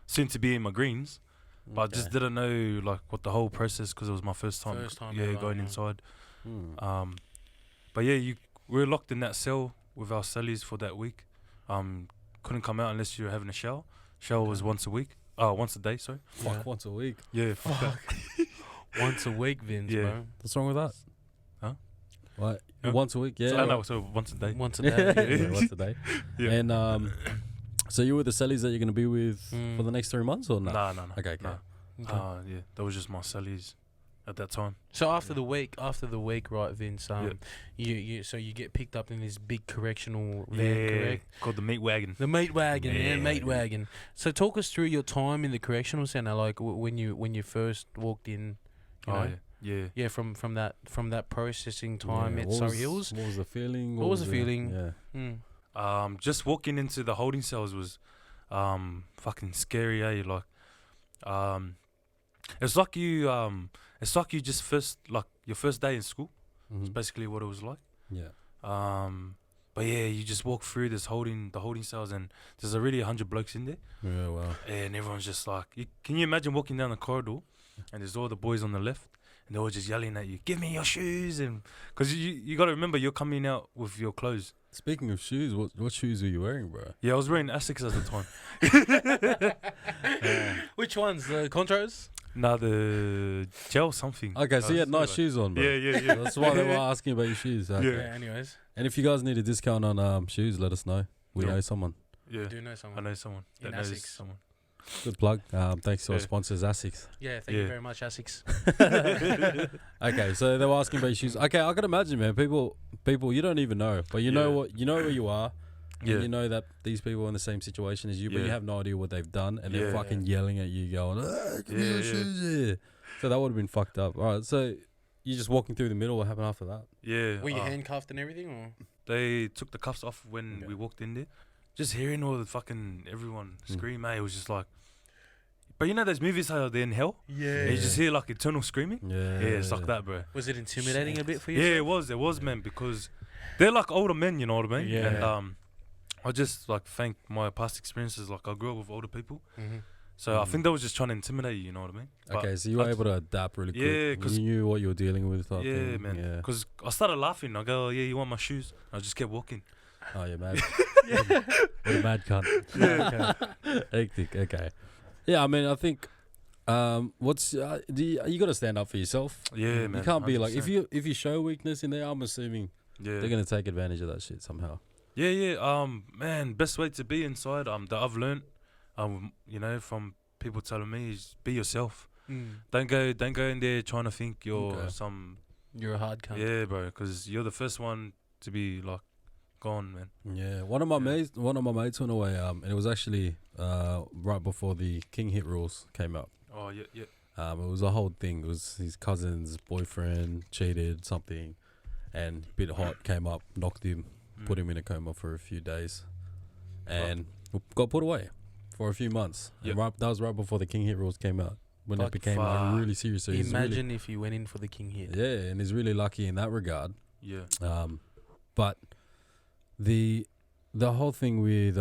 soon to be in my greens, but I just didn't know like what the whole process because it was my first time. Yeah, ever, going yeah. inside. Hmm. But yeah, we were locked in that cell with our cellies for that week. Couldn't come out unless you were having a shower. Shower was once a day. Sorry. Fuck, Yeah. once a week. Yeah. Fuck that. Once a week, Vince, Yeah. bro. What's wrong with that? Huh? What? Huh? Once a week? Yeah. So, I know. So once a day. Once a Yeah, day. yeah, once a day. Yeah. And so you were the cellies that you're gonna be with Mm. for the next 3 months or not? Nah. Okay. Nah. Okay. Yeah. That was just my cellies at that time. So after the week, right, Vince? Yeah. So you get picked up in this big correctional van, correct? Called the meat wagon. The meat wagon, Yeah. meat wagon. So talk us through your time in the correctional center, like when you first walked in. You know? Yeah. Yeah, from that processing time Yeah, at what Surrey was- Hills. What was the feeling? What was the feeling? Yeah. Just walking into the holding cells was fucking scary, Like it's like you just your first day in school. It's Mhm. basically what it was like. Yeah. But yeah, you just walk through the holding cells and there's already 100 blokes in there, Yeah. Wow. and everyone's just like, can you imagine walking down the corridor and there's all the boys on the left and they were just yelling at you, "Give me your shoes!" And because you got to remember, you're coming out with your clothes. Speaking of shoes, what shoes were you wearing, bro? Yeah, I was wearing Asics at the time. Which ones? The Contras? Nah, the gel something. Okay, so you had nice shoes on, bro. Yeah. That's why they were asking about your shoes. Okay. Yeah. Anyways, And if you guys need a discount on shoes, let us know. We Yeah. know someone. Yeah, I do know someone. I know someone In that knows Asics. someone. Good plug. Thanks to our Yeah. sponsors, Asics. Yeah, thank you Yeah. very much, Asics. Okay, so they were asking about your shoes. Okay, I can imagine, man. People, you don't even know, but you know Yeah. you know where you are. Yeah. And you know that these people are in the same situation as you, but you Yeah. have no idea what they've done, and they're Yeah. fucking yelling at you, going, give me your Yeah, yeah. shoes. Yeah. So that would have been fucked up. All right, so you just walking through the middle. What happened after that? Yeah. Were you handcuffed and everything, or? They took the cuffs off when Okay. we walked in there. Just hearing all the fucking everyone scream, it was just like. But you know those movies how they're in hell? Yeah. And you just hear like eternal screaming? Yeah, Yeah, it's like that, bro. Was it intimidating a bit for you? Yeah, it was, man, because they're like older men, you know what I mean? Yeah. And I just like thank my past experiences. Like I grew up with older people, Mm-hmm. so I think they was just trying to intimidate you. You know what I mean? But Okay, so you were I- able to adapt really quick. Yeah, 'cause- you knew what you were dealing with. Type Yeah, thing. man. Yeah. Because I started laughing. I go, "Oh, yeah, you want my shoes?" I just kept walking. Oh, you're mad. What a mad cunt. Hectic. Okay. Yeah, I mean, I think. What's you got to stand up for yourself. Yeah, man. You can't be like 100%. if you show weakness in there. I'm assuming Yeah. they're gonna take advantage of that shit somehow. Yeah. Man, best way to be inside. That I've learned. You know, from people telling me is be yourself. Don't go in there trying to think you're Okay. some. You're a hard cunt. Yeah, bro. Because you're the first one to be like gone, man. Yeah, one of my mates went away. And it was actually right before the King Hit rules came out. Oh yeah. It was a whole thing. It was his cousin's boyfriend cheated something, and bit hot came up, knocked him, put him in a coma for a few days, and got put away for a few months. Yep. And that was right before the King Hit rules came out, when Fuck. it became like, really serious. So he's Imagine if you went in for the King hit. really, and he's really lucky in that regard. Yeah. But the whole thing with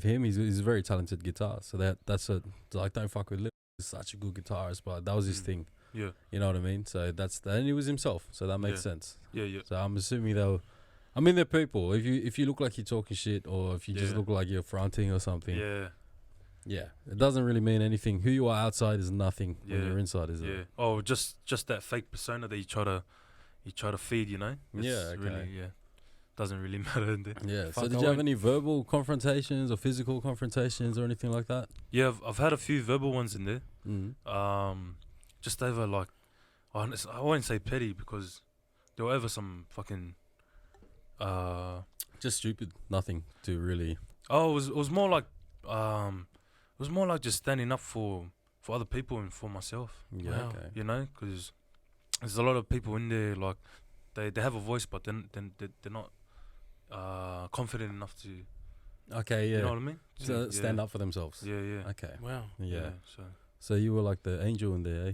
him, he's a very talented guitarist. So that's like, don't fuck with Lil. He's such a good guitarist, but that was his thing. Yeah. You know what I mean? So and he was himself. So that makes sense. Yeah. So I'm assuming they're people. If you look like you're talking shit, or if you just Yeah. look like you're fronting or something, Yeah. it doesn't really mean anything. Who you are outside is nothing when Yeah. you're inside, is Yeah. it? Oh, just that fake persona that you try to feed, you know? It's Yeah, okay. really doesn't really matter. Yeah. So Fuck, did I you have went- any verbal confrontations or physical confrontations or anything like that? Yeah, I've had a few verbal ones in there. Mm. Just over like, I won't say petty because they were over some fucking. Just stupid. Nothing to really. Oh, it was more like just standing up for other people and for myself. Yeah. Wow. Okay. You know, because there's a lot of people in there like they have a voice, but then they're not confident enough to. Okay. Yeah. You know what I mean? So stand up for themselves. Yeah. Okay. Wow. Yeah. So. So you were like the angel in there, eh?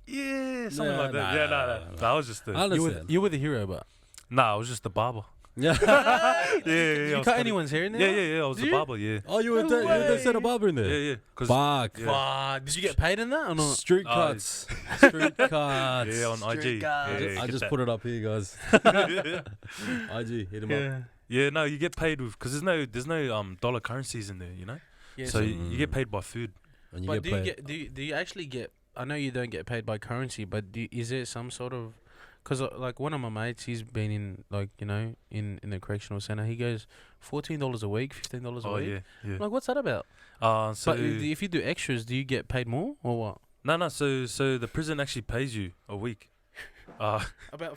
Yeah, something Nah, like that. nah, Yeah, nah, nah. nah. I was just I the. understand. You were the hero, but Nah, I was just the barber. Yeah. Yeah. you I was cut cutting- anyone's hair in there? Yeah. I was Did the you? barber. Yeah. Oh, you were No the you way. set a barber in there. Yeah. Cause Fuck. Yeah. Fuck. Did you get paid in that or not? Street Oh, cuts. Street cuts. yeah, on IG. Street guys. Yeah, I get just that. put it up here, guys. IG, hit him up. Yeah, no, you get paid with because there's no dollar currencies in there, you know. Yeah. So you get paid by food. And you But get paid. do you actually get? I know you don't get paid by currency, but is there some sort of? Because like one of my mates, he's been in like in the correctional center. He goes $14 a week, $15 a Oh week. yeah. I'm like, what's that about? So But if you do extras, do you get paid more or what? no. So the prison actually pays you a week. About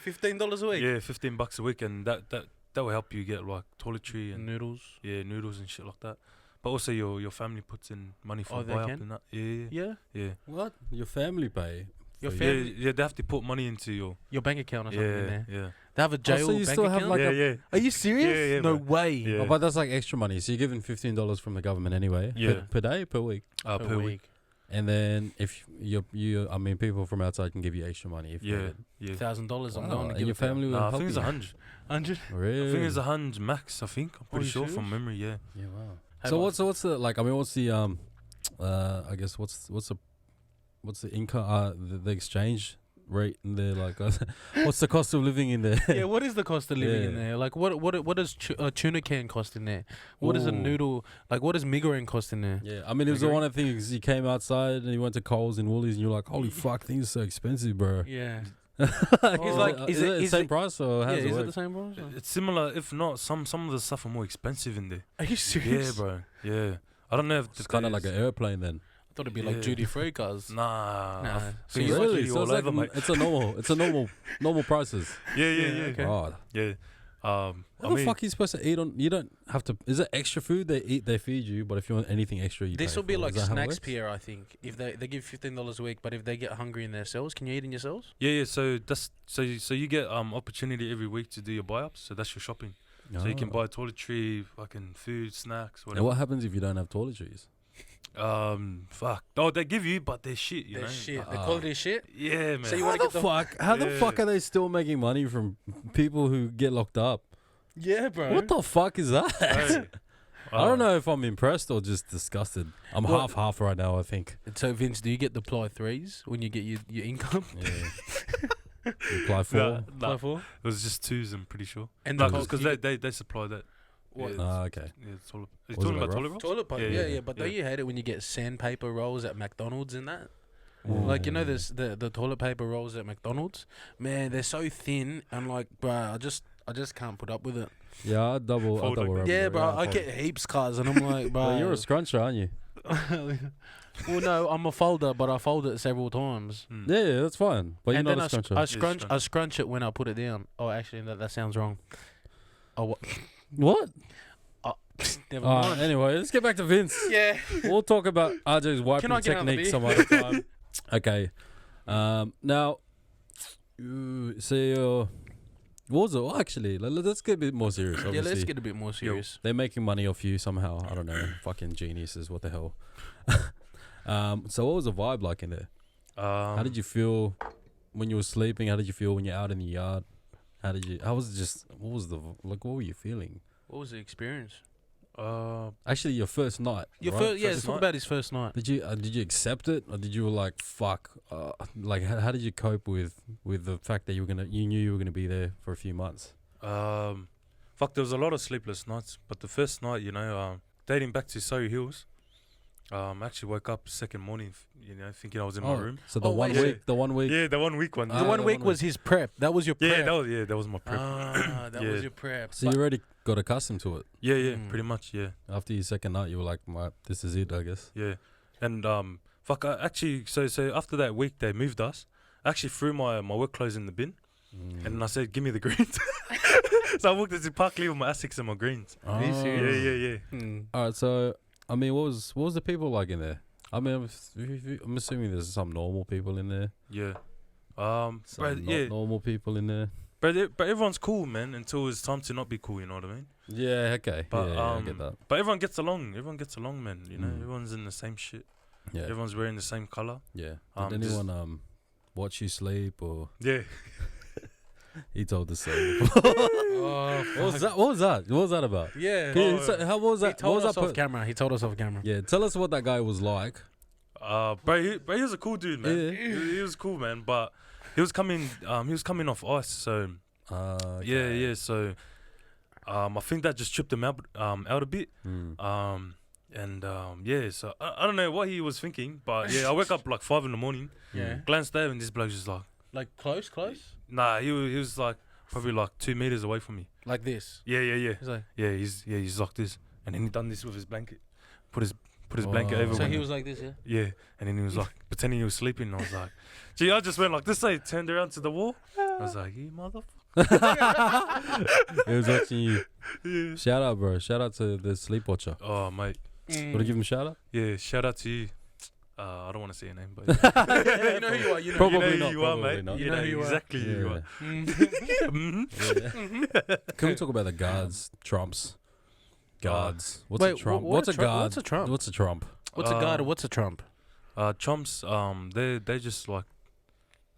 $15 a week. Yeah, $15 a week, and that will help you get like toiletry and Noodles. noodles and shit like that. But also your family puts in money for Oh, they buy up can? and that. Yeah. Yeah. What? Your family pay? Your for Yeah, family- yeah, they have to put money into your Your bank account or something in there. yeah. They have a jail so you bank still have, account. like, yeah. Are you serious? Yeah, yeah, no bro. way. Yeah. Oh, but that's like extra money. So you're giving $15 from the government anyway. Yeah. Per day, per week. Per week. And then if I mean, people from outside can give you extra money if Yeah, needed. yeah. $1,000. I'm Wow, going to and give your it to you. family will Nah, I help think it's you. 100. 100. Really? I think it's 100 max. I think I'm pretty you sure serious? from memory. Yeah. Yeah, wow. Hey, So boss. what's the like? I mean, what's the I guess what's the what's the income? The exchange rate in there? Like, what's the cost of living in there? Yeah, what is the cost of living in Yeah. there? Like, what does a tuna can cost in there? What does a Ooh. noodle, like, what does migraine cost in there? Yeah, I mean, it was one of the things. You came outside and you went to Coles and Woolies, and you're like, "Holy fuck, things are so expensive, bro." Yeah. Is it the same price or how Yeah, does it is it work? the same price? or- It's similar, if not, some of the stuff are more expensive in there. Are you Yeah, serious? bro. Yeah. I don't know if It's kind of like an airplane then. I thought it'd be like Yeah. duty free cars. Nah. Nah. I So think you it's like really So all it's like over, mate. it's a normal prices. Yeah, Yeah, okay. God, Yeah. what I the mean, fuck are you supposed to eat on? You don't have to. Is it extra food they feed you? But if you want anything extra, you This pay will be for it. like Is that how it snacks works? pier, I think. If they give $15 a week, but if they get hungry in their cells, can you eat in your cells? yeah. So that's so you get opportunity every week to do your buy ups. So that's your shopping. So you can Oh. buy toiletry, fucking food, snacks, And whatever. what happens if you don't have toiletries? Fuck. Oh, they give you, but they're shit. You They're know. shit. The Ah. quality is shit. Yeah, man. So you How wanna the get the- fuck? How the Yeah. fuck are they still making money from people who get locked up? Yeah, bro. What the fuck is that? Hey, I don't know if I'm impressed or just disgusted. I'm Well- half right now, I think. So Vince, do you get the ply threes when you get your income? Yeah. You apply for. Nah, Ply nah. four? It was just twos. I'm pretty sure. And No, the co- because you they supply that. What? Yeah, Ah, okay. yeah, toilet. Are you Was it talking like about toilet rough? rolls? toilet paper. Yeah, Yeah, yeah, but yeah. don't you hate it when you get sandpaper rolls at McDonald's and that? Ooh. Like, you know, this the toilet paper rolls at McDonald's. Man, they're so thin. I'm like, bruh, I just can't put up with it. Yeah, I double Fold it. wrap Yeah, it bro, around, I fold get it. heaps cars, and I'm like, bro. Well, you're a scruncher, aren't you? Well, no, I'm a folder, but I fold it several times. Mm. Yeah, that's fine. But and you're then not a scruncher. I scrunch it when I put it down. Oh, actually, that sounds wrong. Oh, What? never Ah, mind. anyway, let's get back to Vince. Yeah. We'll talk about RJ's wiping I get another technique beer? some other time. Okay. Now, so what was it? Well, actually, let's get a bit more serious. Yeah, Obviously, let's get a bit more serious. they're making money off you somehow. I don't know. Fucking geniuses. What the hell? So what was the vibe like in there? How did you feel when you were sleeping? How did you feel when you're out in the yard? How was it just, what were you feeling? What was the experience? Actually, your first night. Your right? first, yeah, First let's talk night? about his first night. Did you accept it, or did you like fuck? Like how did you cope with the fact that you knew you were gonna be there for a few months? Fuck, there was a lot of sleepless nights, but the first night, you know, dating back to Surrey Hills, I actually woke up second morning, you know, thinking I was in my room. So the Oh, one wait, week, the 1 week. Yeah, the 1 week one. The Ah, one the week one was his prep. That was your prep. Yeah, that was my prep. Ah, that Yeah. was your prep. So you already got accustomed to it. Yeah, Mm. pretty much, yeah. After your second night, you were like, "Right, this is it, I guess." Yeah, and fuck, I actually, so after that week they moved us. I actually threw my work clothes in the bin, Mm. and I said, "Give me the greens." So I walked into Park Lee with my Asics and my greens. Are you Oh. serious? Yeah. Hmm. All right, so I mean, what was the people like in there? I mean, I'm assuming there's some normal people in there. Yeah. Some But not yeah, normal people in there. but everyone's cool, man. Until it's time to not be cool. You know what I mean? Yeah, okay. But yeah, I get that. but everyone gets along. Everyone gets along, man. You know, Mm. everyone's in the same shit. Yeah, Everyone's wearing the same color. yeah. just- Did anyone watch you sleep, or Yeah. he told the story? Oh, What was that? What was that about? Yeah. Can you say- how what was He that? What told was us that? off camera. He told us off camera. Yeah, tell us what that guy was like. But he was a cool dude, man. Yeah. He was cool, man. But he was coming off ice, so yeah. So I think that just tripped him out a bit. Mm. Yeah. So I don't know what he was thinking, but yeah, I woke up like 5 in, Yeah. glanced there, and this bloke's just like, Like close? nah, he was like probably like 2 meters away from me. Like this. Yeah. He's like. Yeah, he's like this, and then he done this with his blanket, put his blanket Oh. over. So me. he was like this, yeah. Yeah, and then he was like pretending he was sleeping. And I was like, gee, I just went like this. So he turned around to the wall. I was like, you motherfucker. He was watching you. Yeah. Shout out, bro. Shout out to the sleep watcher. Oh, mate. Mm. Want to give him a shout out? Yeah, shout out to you. I don't want to say your name, but Yeah, you know who you are. You know. Probably you know not, who you are, probably mate. not. You You know know who you are. exactly who you Yeah. are. Mm. Mhm. Yeah. Can we talk about the guards, trumps, guards? What's a Wait, trump? what What's a a trump? guard? What's a trump? What's a trump? What's a guard? What's a trump? Chomps, they just like,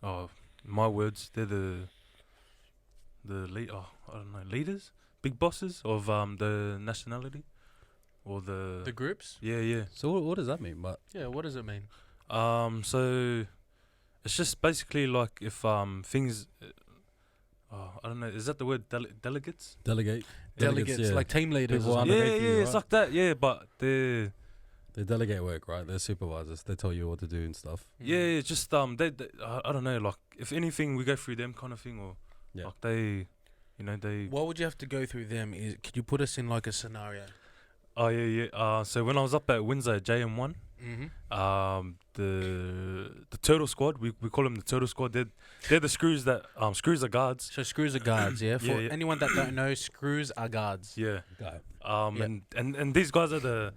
in my words, they're the lead. Oh, I don't know, leaders, big bosses of the nationality, or the The groups? yeah. So what does that mean? But Yeah. What does it mean? So it's just basically like if things. I don't know. Is that the word? Delegates? Delegates, yeah. like team leaders. People Or under- something. underneath Yeah, you, it's right? like that. Yeah, but they delegate work, right? They're supervisors. They tell you what to do and stuff. yeah, it's just they I don't know. Like if anything, we go through them kind of thing, or Yeah. like they, they. What would you have to go through them? Could you put us in like a scenario? Oh yeah. So when I was up at Windsor JM1, Mm-hmm. the turtle squad, we call them the turtle squad. They're the screws that screws are guards. So screws are guards, yeah. For Yeah, yeah. anyone that don't know, screws are guards. Yeah. Okay. Yep. And these guys are the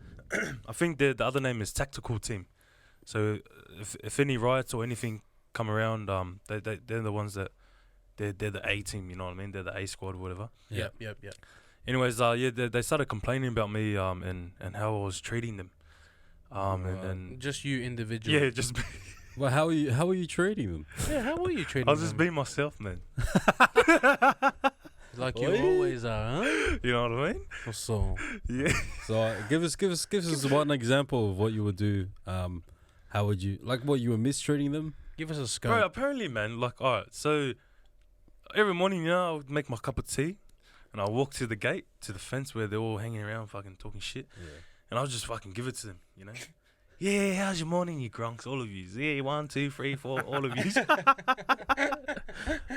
I think the other name is tactical team. So if any riots or anything come around, they're the ones that they're the A team. You know what I mean? They're the A squad, or whatever. Yeah. Yep. Anyways, they started complaining about me and how I was treating them. And Just you individually. yeah, just Well, how are you treating them? Yeah, how were you treating I was just them? being myself, man. Like you Oi. always are, huh? You know what I mean? So, Yeah. So give us one example of what you would do. How would you what you were mistreating them? give us a scope. Bro, apparently, man, like, alright, so every morning, I would make my cup of tea and I walk to the gate, to the fence where they're all hanging around fucking talking shit. And I'll just fucking give it to them, Yeah, how's your morning, you grunks, all of you? Yeah, 1, 2, 3, 4, all of you.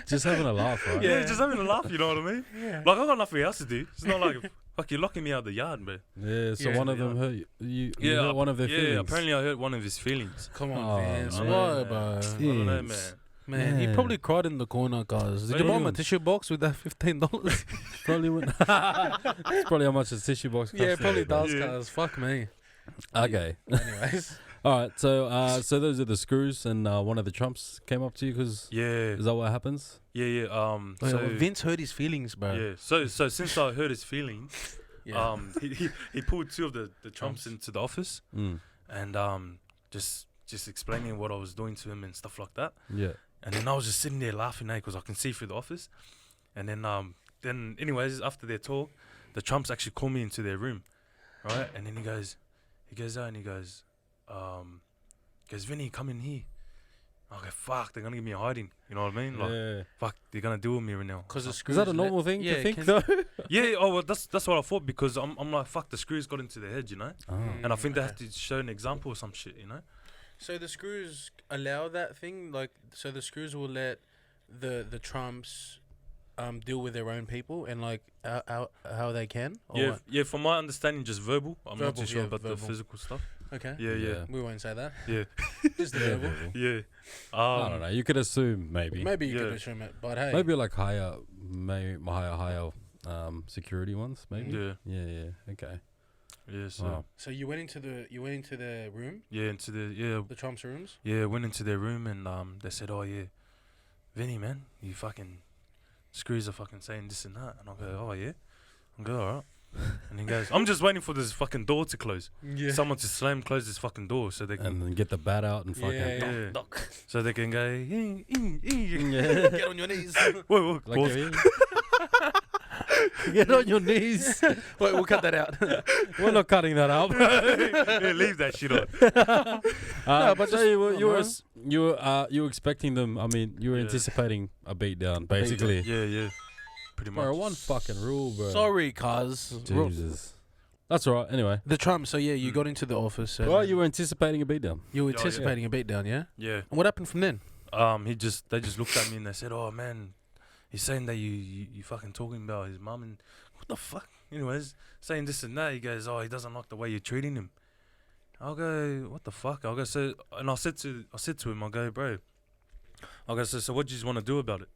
Just having a laugh, right? Yeah, just having a laugh, you know what I mean? Yeah. Like, I got nothing else to do. It's not like, fuck, you're locking me out of the yard, bro. Yeah. So Yeah. one of them hurt you. You hurt one of their feelings. Yeah, apparently I hurt one of his feelings. Come on, Oh, Vince. man. Why, bro? I don't know, Jeez. man. Man, he Man. probably cried in the corner, guys. Did you buy him a Man. tissue box with that $15? Probably wouldn't. That's probably how much a tissue box costs. Yeah, it probably now, bro. does, Yeah. guys. Fuck me. Okay. Anyways. All right. So those are the screws, and one of the Trumps came up to you because Yeah, is that what happens? yeah. Wait, So, Vince hurt his feelings, bro. yeah, so since I hurt his feelings, Yeah. he pulled two of the Trumps into the office Mm. and just explaining what I was doing to him and stuff like that. Yeah. And then I was just sitting there laughing, because I can see through the office. And then anyways, after their talk, the Trumps actually called me into their room, right? And then he goes out and he goes, Vinny, come in here. I go, fuck, they're gonna give me a hiding. You know what I mean? Like, Yeah. fuck, they're gonna deal with me right now. Because the Is screws. that a normal thing yeah, to think can- though? Yeah, oh well, that's what I thought, because I'm like, fuck, the screws got into their head, Oh. and I think they okay. have to show an example or some shit, So the screws allow that thing, like, so the screws will let the Trumps deal with their own people and like how they can. Or Yeah, what? yeah. From my understanding, just verbal. I'm not Verbal, too sure yeah, about verbal. the physical stuff. Okay. Yeah. We won't say that. Yeah. Just the Yeah, verbal. verbal. Yeah. I don't know. You could assume maybe. Maybe you could Yeah. assume it, but hey. Maybe like higher security ones. Maybe. Yeah. Yeah. Okay. Yeah. So Wow. So you went into the room, yeah, into the Trump's rooms. went into their room and they said, oh yeah, Vinny, man, you fucking screws are fucking saying this and that, and I go, oh yeah, I go, alright. And he goes, I'm just waiting for this fucking door to close. Yeah. Someone to close this fucking door so they can And then get the bat out and fucking. Yeah. Doc. so they can go. Yeah. Get on your knees. Whoa, Like, pause. get on your knees. Wait, we'll cut that out. We're not cutting that out. Yeah, leave that shit on. No, but so just- you were expecting them. I mean, you were Yeah. anticipating a beatdown, basically. Yeah, pretty much. Bro, one fucking rule, bro. Sorry, cuz. Jesus. That's all right. Anyway. The Trump. So yeah, you got into the office. And Well, you were anticipating a beatdown. you were Oh, yeah. anticipating a beatdown, yeah. Yeah. And what happened from then? They just looked at me and they said, "Oh man, he's saying that you fucking talking about his mum and what the fuck." Anyways, saying this and that. He goes, "Oh, he doesn't like the way you're treating him." I'll go, "What the fuck?" I'll go, "So," and I said to him, "I go, bro." I go, "So what do you want to do about it?"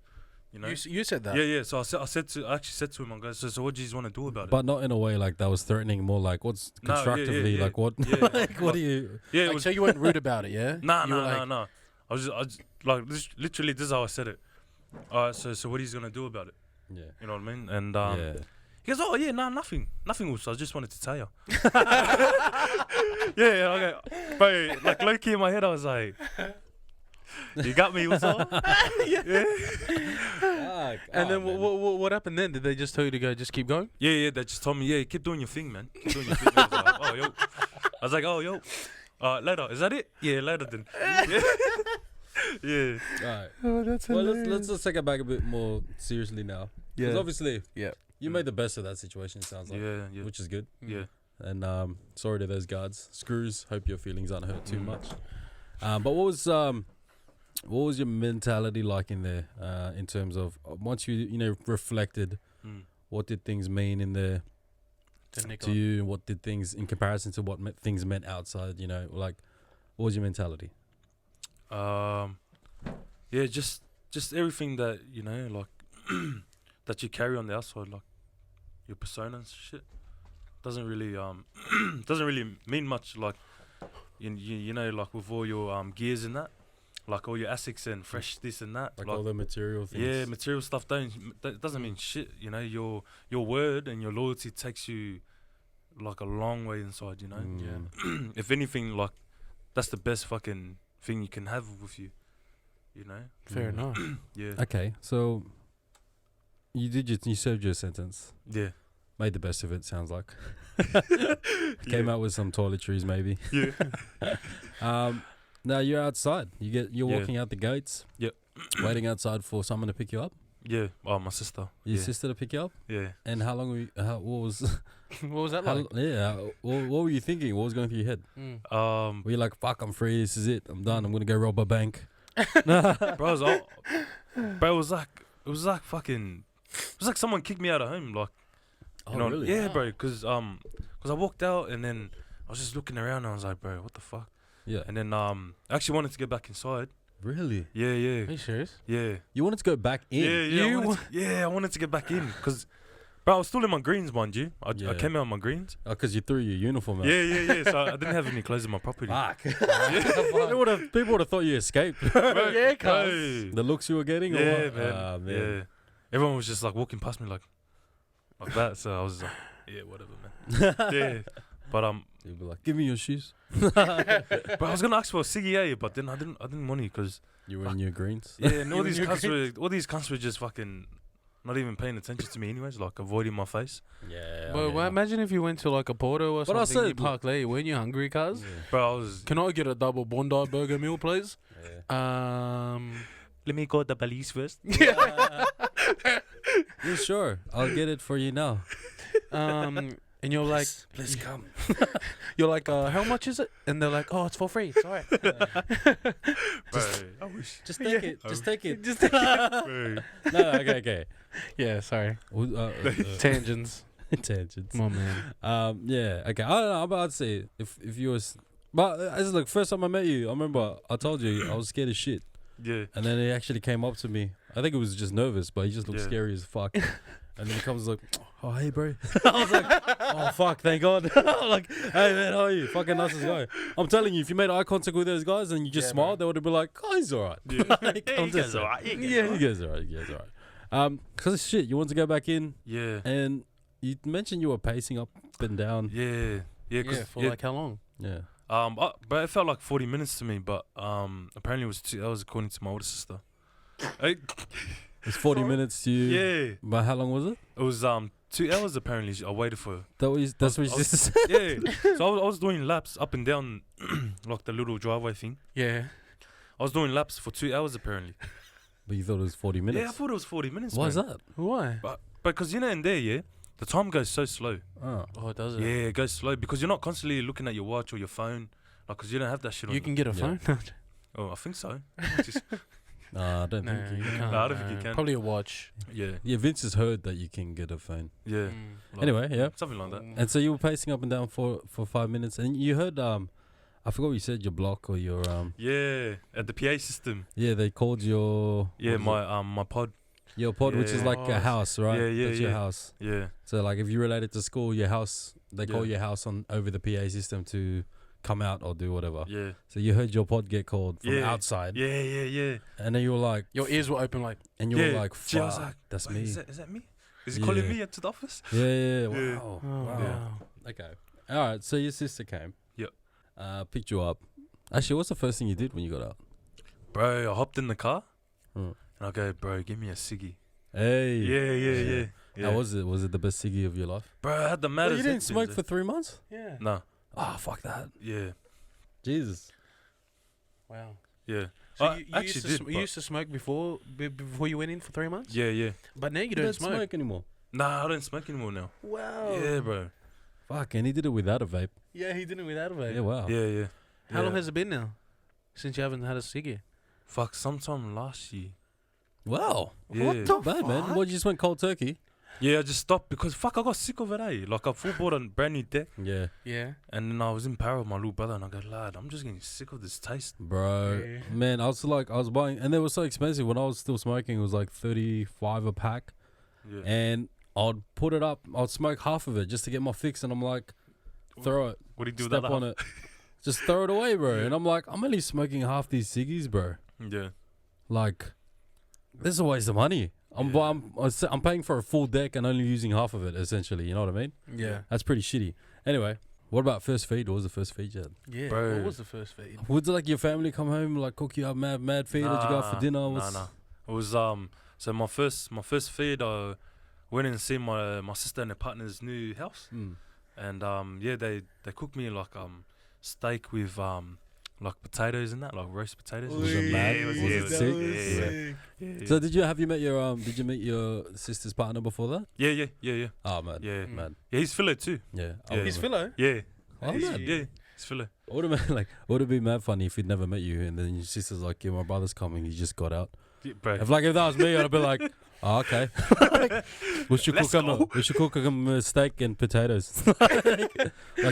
You know? You said that. Yeah. So I actually said to him, I go, "So what do you want to do about it?" But not in a way like that was threatening, more like what's No, yeah, constructively, yeah. like what Yeah. like what do you Yeah, it Like, was. so you weren't rude about it, yeah? Nah, You were like- no. I was just like literally this is how I said it. Alright, so what he's gonna do about it? Yeah. You know what I mean? And Yeah. he goes, "Oh yeah, nah, nothing, Wolves. I just wanted to tell you." yeah, okay, bro. Like low key in my head, I was like, "You got me, Wolves." Yeah. And then what happened then? Did they just tell you to go, just keep going? Yeah. They just told me, "Yeah, keep doing your thing, man. Keep doing your thing." I was like, "Oh yo." Later. Is that it? Yeah, later then. Yeah. Alright. Oh, that's Well, let's just take it back a bit more seriously now. Because Yeah. obviously, Yeah. you made the best of that situation. It sounds like, Yeah. which is good. Yeah. And sorry to those guards. Screws. Hope your feelings aren't hurt too much. But what was your mentality like in there? In terms of once you reflected, what did things mean in there to you? And what did things in comparison to what things meant outside? You know, like what was your mentality? Yeah, just everything that like that you carry on the outside, like your persona and shit, doesn't really mean much. Like you know, like with all your gears and that, like all your ASICs and fresh this and that, Like all the material things. yeah, material stuff doesn't mean shit. You know, your word and your loyalty takes you like a long way inside. You know, if anything, like that's the best fucking thing you can have with you. You know. Fair enough. Yeah. Okay, so you served your sentence. Yeah. Made the best of it. Sounds like. Came out with some toiletries, maybe. Yeah. Now you're outside. You're Yeah. walking out the gates. Yep. Waiting outside for someone to pick you up. Yeah. Oh, my sister. Your Yeah. sister to pick you up. Yeah. And how long were you? What was? What was that How, like? yeah. What were you thinking? What was going through your head? Were you like, "Fuck, I'm free. This is it. I'm done. I'm gonna go rob a bank." Bro, it was like fucking, it was like someone kicked me out of home, like, Oh, you know, really? yeah, bro, cause I walked out and then I was just looking around and I was like, bro, what the fuck? Yeah. And then I actually wanted to get back inside. Really? Yeah, Are you serious? yeah. You wanted to go back in? I wanted to get back in, cause, bro, I was still in my greens, mind you. I Yeah. came out in my greens. Oh, because you threw your uniform out. Yeah. So I didn't have any clothes in my property. Fuck. People would have thought you escaped. Yeah, cuz. Bro. The looks you were getting. Or Yeah, what? man. Ah, man. Yeah. Everyone was just like walking past me like that. So I was like, yeah, whatever, man. Yeah. But You'd be like, "Give me your shoes." but I was gonna ask for a ciggy, but then I didn't want to because You were in your greens. yeah, and all You these and your cunts were just fucking not even paying attention to me anyways, like avoiding my face. Yeah. Well, imagine if you went to like a Porto or But I something. You said- park there. Weren't you hungry, cuz? Bro, I was. Can I get a double Bondi burger meal, please? Let me go the police first. Yeah, sure. I'll get it for you now. And you're like, Please come. you're like, how much is it? And they're like, oh, it's for free. It's alright. Bro, I wish. Just take it. Just take it. Just Bro. No, okay. yeah, sorry. Tangents. Tangents. My man. Yeah. Okay. I don't know. I'm about to say if you was, but as look, first time I met you, I remember I told you I was scared as shit, Yeah. and then he actually came up to me. I think it was just nervous, but he just looked Yeah. scary as fuck. And then he comes like, "Oh, hey, bro." I was like, "Oh, fuck, thank God." I'm like, "Hey, man, how are you?" Fucking nicest guy. I'm telling you, if you made eye contact with those guys and you just Yeah, smiled, they would have been like, "Oh, he's alright." Yeah. Like, I'm just saying. Yeah, he goes alright. He goes alright. Cause shit, you want to go back in, Yeah. and you mentioned you were pacing up and down. Yeah. Yeah. Yeah, for like how long? Yeah. But it felt like 40 minutes to me, but apparently it was 2 hours according to my older sister. Hey, It's 40 minutes to you. yeah. But how long was it? It was 2 hours apparently. I waited for. That's what you I was- just said. Yeah. So I was doing laps up and down, like the little driveway thing. Yeah. I was doing laps for 2 hours apparently. But you thought it was 40 minutes. Yeah, I thought it was 40 minutes. Why is man. that? Why? But because in there, yeah, the time goes so slow. Oh. Oh, does it? Yeah, it goes slow because you're not constantly looking at your watch or your phone, like because you don't have that shit on. You can get a Yeah. phone. Oh, I think so. Nah, I don't No, think you you can. can't. No, I don't think you no. can. Probably a watch. Yeah. Yeah, Vince has heard that you can get a phone. Yeah. Mm. Anyway, yeah. Something like that. And so you were pacing up and down for 5 minutes, and you heard I forgot what you said, your block or your Yeah, at the PA system. yeah, they called your Yeah, what was my pod. it? Your pod, which is Yeah. like a house, right? Yeah, That's your yeah. house. Yeah. So like if you relate it to school, your house, they call Yeah. your house on over the PA system to come out or do whatever. Yeah. So you heard your pod get called from Yeah. outside, Yeah. and then you were like, Your ears were open like, and you were Yeah. like, Gee, I was fuck, like, that's Wait, me. Is that me? Is he calling Yeah. me to the office? Yeah, Yeah. wow. oh, Wow. wow. Okay. All right. So your sister came. Yep. Picked you up. Actually, what's the first thing you did when you got out? Bro, I hopped in the car Mm. and I go, bro, give me a ciggy. Hey. Yeah. How was it? Was it the best ciggy of your life? Bro, I had the Well, maddest. you didn't headphones, smoke eh? for 3 months? Yeah. No. Oh, fuck that. Yeah. Jesus. Wow. Yeah. So I you actually used to did, you but- used to smoke before you went in for 3 months? Yeah. But now you You don't don't smoke. smoke anymore. Nah, I don't smoke anymore now. Wow. Yeah, bro. Fuck, and he did it without a vape. Yeah, he did it without a vape. Yeah, wow. Yeah. How long has it been now? Since you haven't had a ciggy? Fuck, sometime last year. Wow. Yeah. What the Bad, man. fuck? What, you just went cold turkey? Yeah, I just stopped because fuck, I got sick of it, eh? Like I full bought a brand new deck, Yeah. Yeah. and then I was in Para with my little brother, and I go, lad, I'm just getting sick of this taste. Bro, Yeah. man, I was buying, and they were so expensive. When I was still smoking, it was like 35 a pack, Yeah. and I'd put it up, I'd smoke half of it just to get my fix, and I'm like, throw it, What do you do with step that? on it, just throw it away, bro. And I'm like, I'm only smoking half these ciggies, bro. Yeah. Like, this is a waste of money. I'm paying for a full deck and only using half of it, essentially. You know what I mean? Yeah. That's pretty shitty. Anyway, what about first feed? What was the first feed you had? Yeah. Bro. What was the first feed? Would like your family come home, like cook you up mad feed? Did you go out for dinner? Nah. It was so my first feed, I went and see my sister and her partner's new house, and yeah, they cooked me like steak with like potatoes and that, like roast potatoes. Was it mad? Yeah, Was yeah, it sick? yeah. Yeah. So did you meet your sister's partner before that? Yeah. Oh man, Yeah. man, Yeah, he's filler too. yeah. Yeah. His filler? Yeah. Oh, He's- man. Yeah, he's filler. Would have been mad funny if he'd never met you and then your sister's like, yeah, my brother's coming. He just got out. Yeah, bro. If that was me, I'd be like, oh, okay. we should cook him a steak and potatoes. like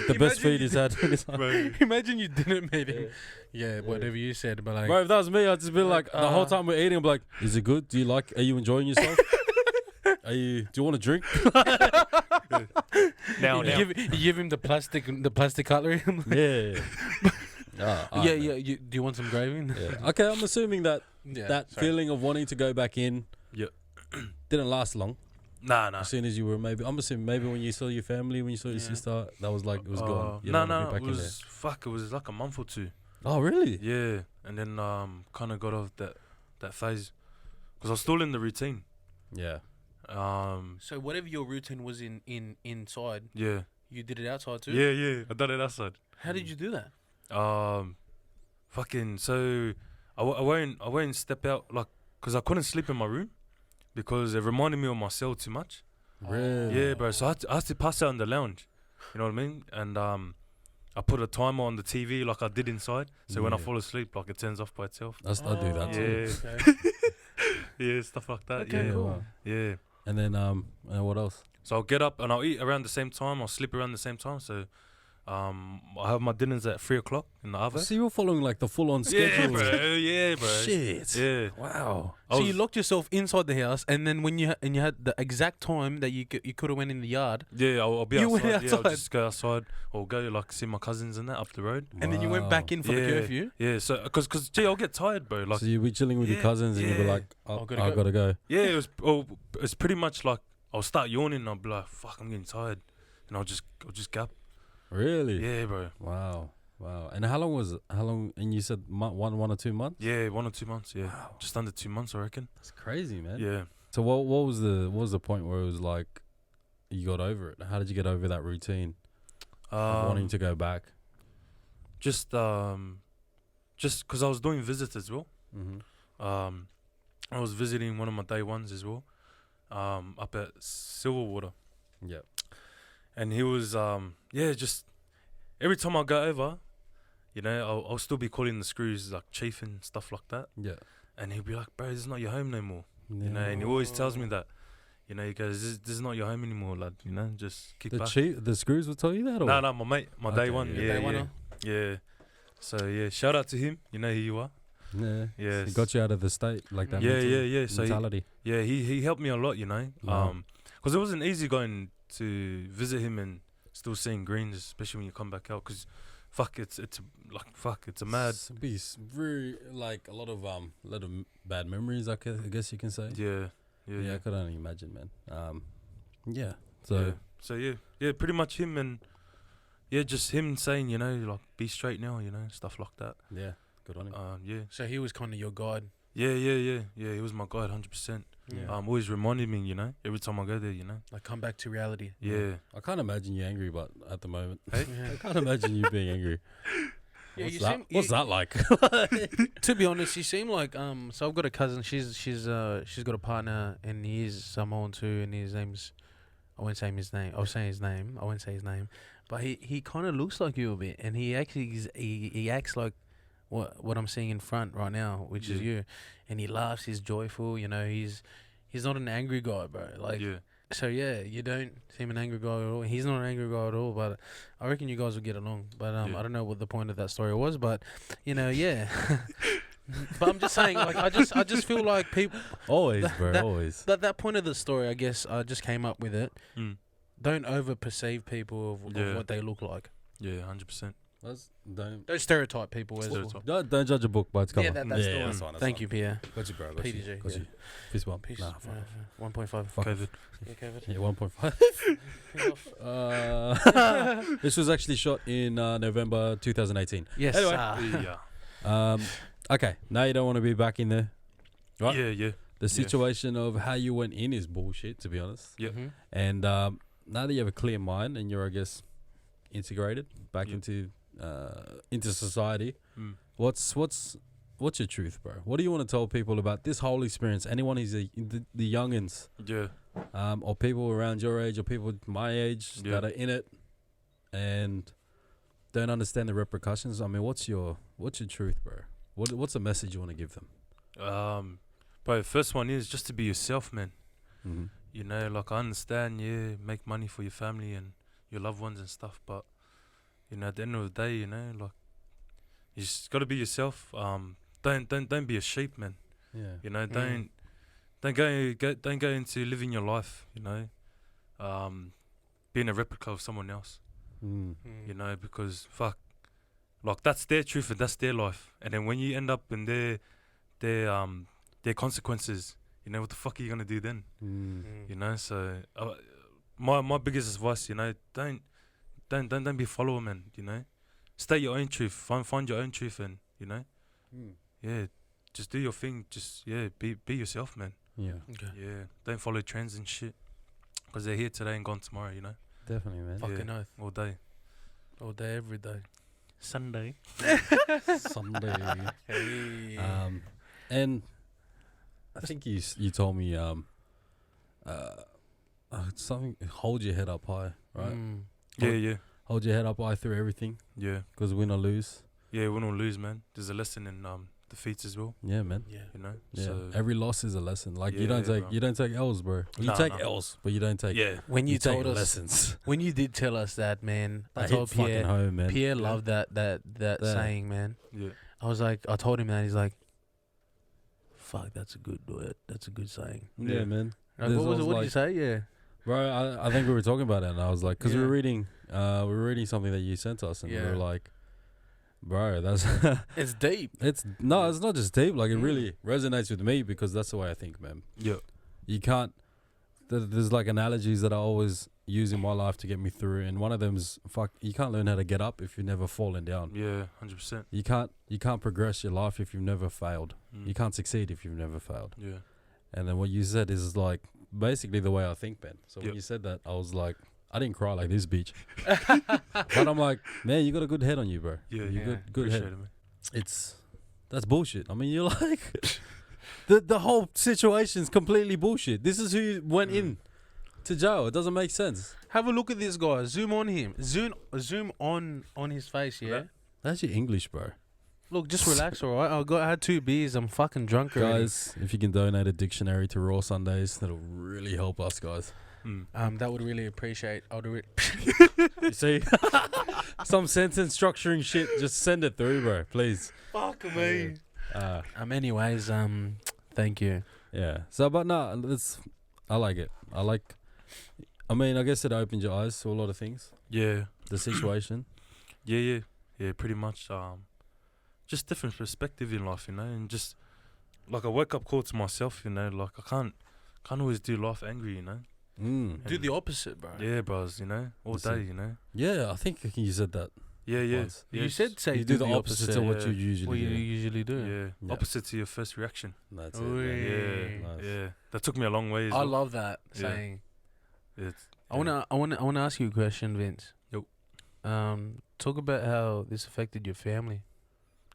the best feed he's had in his life. Bro. Imagine you didn't meet him. Yeah, whatever you said, but like. Bro, if that was me, I'd just be like, the whole time we're eating, I'm like, is it good? Are you enjoying yourself? Do you want to drink? Now. you give him the plastic cutlery. Yeah. Yeah. Do you want some gravy? Yeah. Okay, I'm assuming that Yeah, that sorry. feeling of wanting to go back in Yeah. didn't last long. Nah. As soon as you were I'm assuming maybe when you saw your family, when you saw your Yeah. sister, that was like, it was gone. You No. don't wanna be back It in there. was fuck. It was like a month or two. Oh, really? Yeah, and then kind of got off that phase because I was still in the routine. Yeah. So whatever your routine was inside, Yeah. you did it outside too. Yeah. I done it outside. How did you do that? Fucking. So I won't step out like because I couldn't sleep in my room because it reminded me of my cell too much. Really? Yeah, bro. So I had to pass out in the lounge. You know what I mean? And I put a timer on the TV like I did inside. So when I Yeah. fall asleep, like it turns off by itself. I do that too. Yeah. Okay. Yeah, stuff like that. Okay, yeah. cool. Wow. Yeah. And then what else? So I'll get up and I'll eat around the same time. I'll sleep around the same time. So I have my dinners at 3:00 in the oven. So you were following like the full-on schedule. Yeah, bro. Shit. Yeah. Wow. So you locked yourself inside the house, and then when you had the exact time that you could have went in the yard, Yeah, I'll be You outside. went Yeah, I'll outside? just go outside or go like see my cousins and that up the road. and then you went back in for the Yeah. curfew. Yeah, so because gee, I'll get tired, bro. Like So you'd be chilling with your Yeah, cousins and you'd be yeah. like, oh, gotta I go. gotta go. yeah, it's pretty much like I'll start yawning and I'll be like, fuck, I'm getting tired, and I'll just gap. Really? Yeah, bro. Wow. And how long? And you said one or 2 months? Yeah, 1 or 2 months. Yeah, Wow. just under 2 months, I reckon. That's crazy, man. Yeah. So what was the point where it was like you got over it? How did you get over that routine of wanting to go back? Just because I was doing visits as well. Mm-hmm. I was visiting one of my day ones as well, up at Silverwater, Yeah. and he was just every time I go over, you know, I'll still be calling the screws like chief and stuff like that, Yeah. and he'll be like, bro, this is not your home no more, you know, and he always tells me that, you know, he goes, this is not your home anymore, lad, you know, just kick back. The screws will tell you that? Or? No, my mate, my day Okay, one, yeah. yeah, Day yeah, one-er? yeah. So yeah, shout out to him, you know who you are. Yeah. Yes. He got you out of the state like that. Yeah. So mentality. he helped me a lot, you know. Wow. Because it wasn't easy going to visit him and still seeing greens, especially when you come back out. Because, it's a mad. It's very like a lot of bad memories. I guess you can say. Yeah. I could only imagine, man. Yeah. So yeah, pretty much him and just him saying, you know, like be straight now, you know, stuff like that. Yeah. Good on him. Yeah. So he was kind of your guide. Yeah. He was my guide, 100%. Yeah. Always reminding me, you know, every time I go there, you know. Like come back to reality. Yeah. I can't imagine you angry, but at the moment, Hey? Yeah. I can't imagine you being angry. Yeah, What's that like? To be honest, you seem like So I've got a cousin. She's got a partner, and he's Samoan too, and his name's. I won't say his name. I'll say his name. I won't say his name, but he kind of looks like you a bit, and he actually he acts like what I'm seeing in front right now, which is you, and he laughs. He's joyful. You know, he's not an angry guy, bro. Like. Yeah. So yeah, you don't seem an angry guy at all. He's not an angry guy at all, but I reckon you guys will get along. But I don't know what the point of that story was, but yeah. But I'm just saying, like I just feel like people Always, bro. Always. that point of the story, I guess I just came up with it. Mm. Don't over perceive people of what they look like. Yeah, 100%. Don't Stereotype people as well. Stereotype. don't judge a book by its cover. Yeah, that's the one. That's fine, Thank you, Pierre. Got you, bro. Got you. PDG, Got yeah. you. Fist bump. Peace. Nah, fuck. 1.5. Fuck. COVID. Yeah, COVID. Yeah, 1.5. This was actually shot in November 2018. Yes. Anyway. Yeah. Okay, now you don't want to be back in there, right? Yeah. The situation of how you went in is bullshit, to be honest. Yeah. Mm-hmm. And now that you have a clear mind and you're, I guess, integrated back into society, what's your truth, bro? What do you want to tell people about this whole experience? Anyone who's the youngins, or people around your age or people my age that are in it and don't understand the repercussions. I mean, what's your truth, bro? What's the message you want to give them? Bro, the first one is just to be yourself, man. Mm-hmm. You know, like I understand, make money for your family and your loved ones and stuff, but you know, at the end of the day, you know, like you just gotta be yourself. Don't be a sheep, man. Yeah. You know, don't go into living your life. You know, being a replica of someone else. You know, because fuck, like that's their truth and that's their life. And then when you end up in their consequences, you know, what the fuck are you gonna do then? You know, so my biggest advice, you know, don't be a follower, man. You know, stay your own truth. Find your own truth, and you know, just do your thing. Just be yourself, man. Yeah. Okay. Yeah, don't follow trends and shit, because they're here today and gone tomorrow. You know. Definitely, man. Fucking oath. All day, every day. Sunday. Someday. Hey. And I think you told me something. Hold your head up high, right? Yeah. Hold your head up high through everything. Yeah. Because win or lose. Yeah, win or lose, man. There's a lesson in defeats as well. Yeah, man. Yeah. You know. Yeah. So Every loss is a lesson. Like you Yeah, don't take L's, bro. You Nah, take nah. L's, but you don't take. When you take told us, lessons. when you did tell us that, man, I I hit told fucking Pierre. home, man. Pierre loved that saying, man. yeah. I told him that. He's like, "Fuck, that's a good word. That's a good saying." Yeah, Yeah. man. Like, There's what was it? always What did you say? Yeah. Bro, I think we were talking about it, and I was like, because we Yeah. were reading something that you sent us, and we Yeah. were like, bro, that's It's deep. it's not just deep. Like it really resonates with me because that's the way I think, man. Yeah. You can't. There's like analogies that I always use in my life to get me through, and one of them is you can't learn how to get up if you've never fallen down. Yeah. 100%. You can't progress your life if you've never failed. You can't succeed if you've never failed. Yeah. And then what you said is like basically the way I think, man. So when Yep. you said that, I was like, I didn't cry like this bitch. But I'm like, man, you got a good head on you, bro. Yeah. You Yeah. good Appreciate head. it, man. That's bullshit. I mean, you're like the whole situation's completely bullshit. This is who went in to jail. It doesn't make sense. Have a look at this guy. Zoom on him. Zoom on his face. Yeah. Okay. That's your English, bro. Look, just relax, all right. I had 2 beers. I'm fucking drunk already. Guys, if you can donate a dictionary to Rawsundays, that'll really help us, guys. That would really appreciate. I'll do it. You see, some sentence structuring shit. Just send it through, bro. Please. Fuck me. Anyways, thank you. Yeah. So, but no, I like it. I mean, I guess it opened your eyes to a lot of things. Yeah. The situation. Yeah. Pretty much. Just different perspective in life, you know, and just like a wake up call to myself, you know, like I can't always do life angry, you know. Do the opposite, bro. Yeah, bros, you know, all Listen. day, you know. Yeah, I think you said that. Yeah. Once. You said say You do the opposite to what you yeah. usually What you do. usually do. Yeah. Yeah. Opposite to your first reaction. That's it. Oi. Man. Yeah. Nice. Yeah. That took me a long way as I well. love that Yeah. saying. It's, I wanna ask you a question, Vince. Yo. talk about how this affected your family,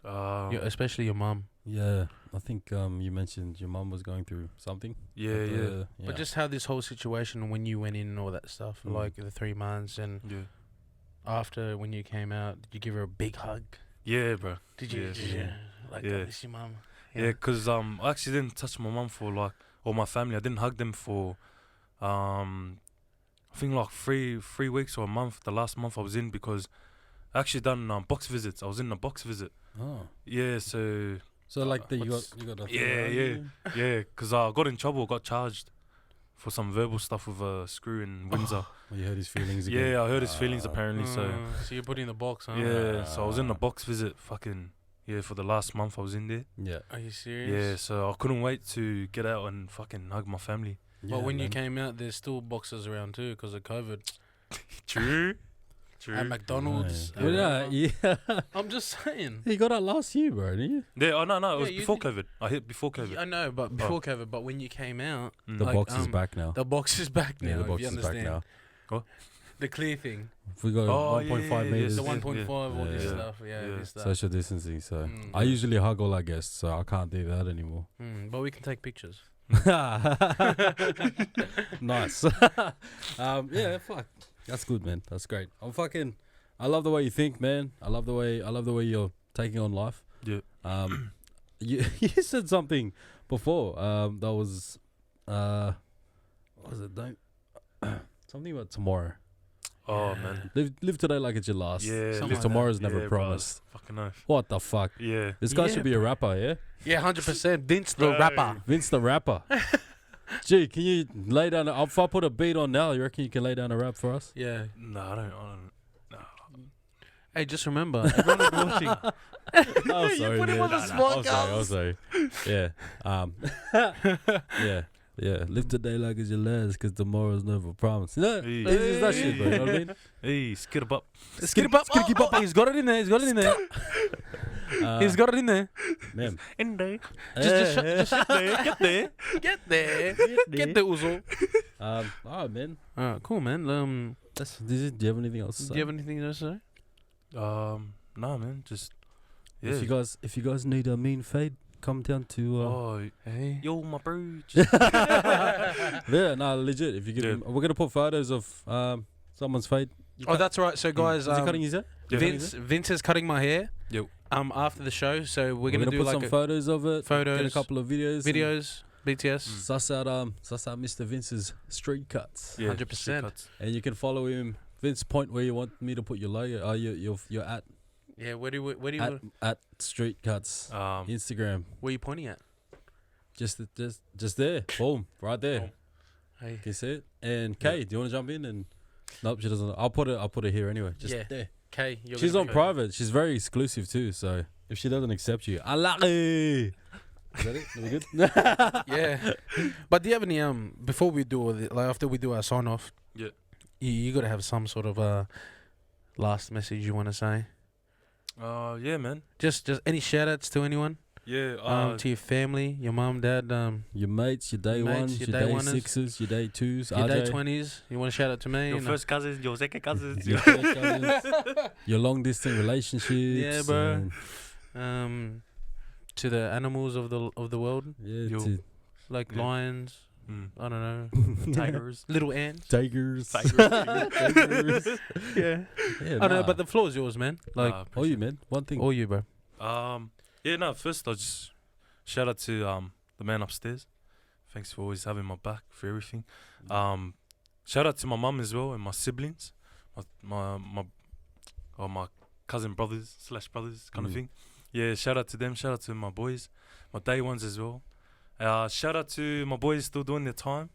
especially your mum. Yeah, I think you mentioned your mum was going through something. Yeah. But just how this whole situation when you went in and all that stuff, like the 3 months and after when you came out, did you give her a big hug? Yeah, bro. Did you? Like, Yeah. this your mum. Yeah, because I actually didn't touch my mum for like, or my family. I didn't hug them for, I think like three weeks or a month. The last month I was in because I actually done box visits. I was in a box visit. Oh, Yeah, so like you got a thing around you? yeah. Because I got in trouble, got charged for some verbal stuff with a screw in Windsor. Oh, you hurt his feelings again. Yeah, I hurt his feelings apparently. So you're put in the box, huh? yeah, so I was in a box visit. Fucking yeah, for the last month I was in there. Yeah. Are you serious? Yeah, so I couldn't wait to get out and fucking hug my family. But when you came out, there's still boxes around too because of COVID. True. At McDonald's. Yeah. I'm just saying. You got out last year, bro, didn't you? Yeah, no, it Yeah, was you before did. COVID. I hit before COVID. Yeah, I know, but before COVID. But when you came out, The Like, box is back now. the box is back now. Yeah, the if box you is back understand. now. What? The clear thing, We got Oh, 1.5 yeah, meters. the Yes, 1.5, all this Yeah. stuff. Yeah, Yeah. this stuff. Social distancing. So Mm. I usually hug all our guests, so I can't do that anymore. But we can take pictures. Nice. Yeah, fuck. That's good, man. That's great. I love the way you think, man. I love the way you're taking on life. Yeah. You said something before. That was what was it? Don't something about tomorrow. Oh man. Live today like it's your last. Yeah. Something Because like tomorrow's Yeah, never bro, promised. fucking oath. What the fuck? Yeah. This guy Yeah, should be a rapper, yeah? Yeah, 100%. Vince the Bro. rapper. Vince the rapper. Gee, can you lay down? If I put a beat on now, you reckon you can lay down a rap for us? Yeah. No, I don't. No. Hey, just remember, everyone will be watching. Oh, sorry. put him man. on the spot, I'm sorry. Yeah. Yeah. Live today like it's your last, because tomorrow's never promised. No, Hey. it's that shit, bro. You know what I mean? Hey, skid up. Skip up. He's got it in there. He's got it in there. He's got it in there. Man. In there. Just Get there. Get there. Get there, Uzo. All right, man. Alright, cool, man. Do you have anything else to say? Do you have anything to say? Nah, man. Just yeah. If you guys need a mean fade, come down to. Oh, Hey. yo, my bro. Just Yeah, no, legit. If you give him, we're gonna put photos of someone's fade. Oh, that's right. So, guys, Is he cutting his hair? Yeah. Vince is cutting my hair. Yo. After the show, so we're gonna do put like some photos of it. Get a photos, couple of videos. BTS. Suss out Mr. Vince's street cuts. Yeah, 100%. street cuts. And you can follow him. Vince, point where you want me to put your logo. You're at Yeah, where do you at street cuts. Instagram. where you pointing at? Just there. Boom. Right there. Boom. Hey. Can you see it? And Kay, do you want to jump in? And nope, she doesn't. I'll put it here anyway. Just Yeah. there. Kay, She's on private. She's very exclusive too. So if she doesn't accept you, unlucky. Is that it? Are we good? Yeah. But do you have any before we do all like after we do our sign off? Yeah. You gotta have some sort of last message you want to say. Yeah, man. Just any shout outs to anyone? Yeah. To your family, your mum, dad, Your mates, your day ones, your day oneers, sixes, your day twos, your RJ, day 20s. You want to shout out to me? your No. first cousins, your second cousins. your first cousins, your long distance relationships. Yeah, bro. and To the animals of the world, Yeah, Yo. to like Yeah. lions. Mm. I don't know. Tigers. Little ants. tigers. Tigers. Yeah. Yeah, I know, nah. but the floor is yours, man. Like all you, man. One thing. all you, bro. Yeah, no, first I'll just shout out to the man upstairs. Thanks for always having my back for everything. Shout out to my mum as well and my siblings. My cousin brothers / brothers kind of thing. Yeah, shout out to them, shout out to my boys, my day ones as well. Shout out to my boys still doing their time.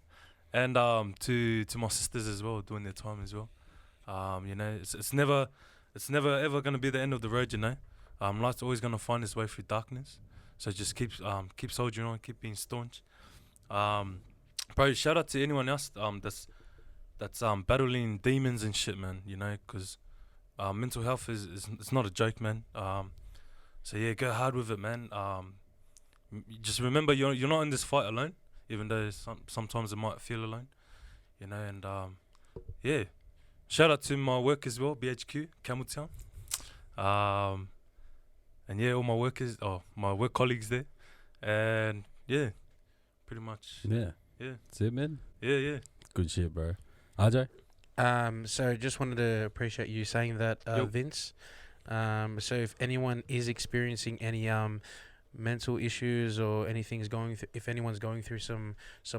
And to my sisters as well, doing their time as well. You know, it's never ever gonna be the end of the road, you know. Light's always gonna find its way through darkness. So just keep soldiering on, keep being staunch. Bro, shout out to anyone else that's battling demons and shit, man. You know, because mental health is it's not a joke, man. So yeah, go hard with it, man. Just remember you're not in this fight alone, even though sometimes it might feel alone, you know. And yeah, shout out to my work as well, BHQ, Campbelltown. And yeah, all my my work colleagues there, and yeah, pretty much. Yeah. Yeah. That's it, man. Yeah. Good shit, bro. RJ? So just wanted to appreciate you saying that, Yep. Vince. So if anyone is experiencing any mental issues or anything's if anyone's going through some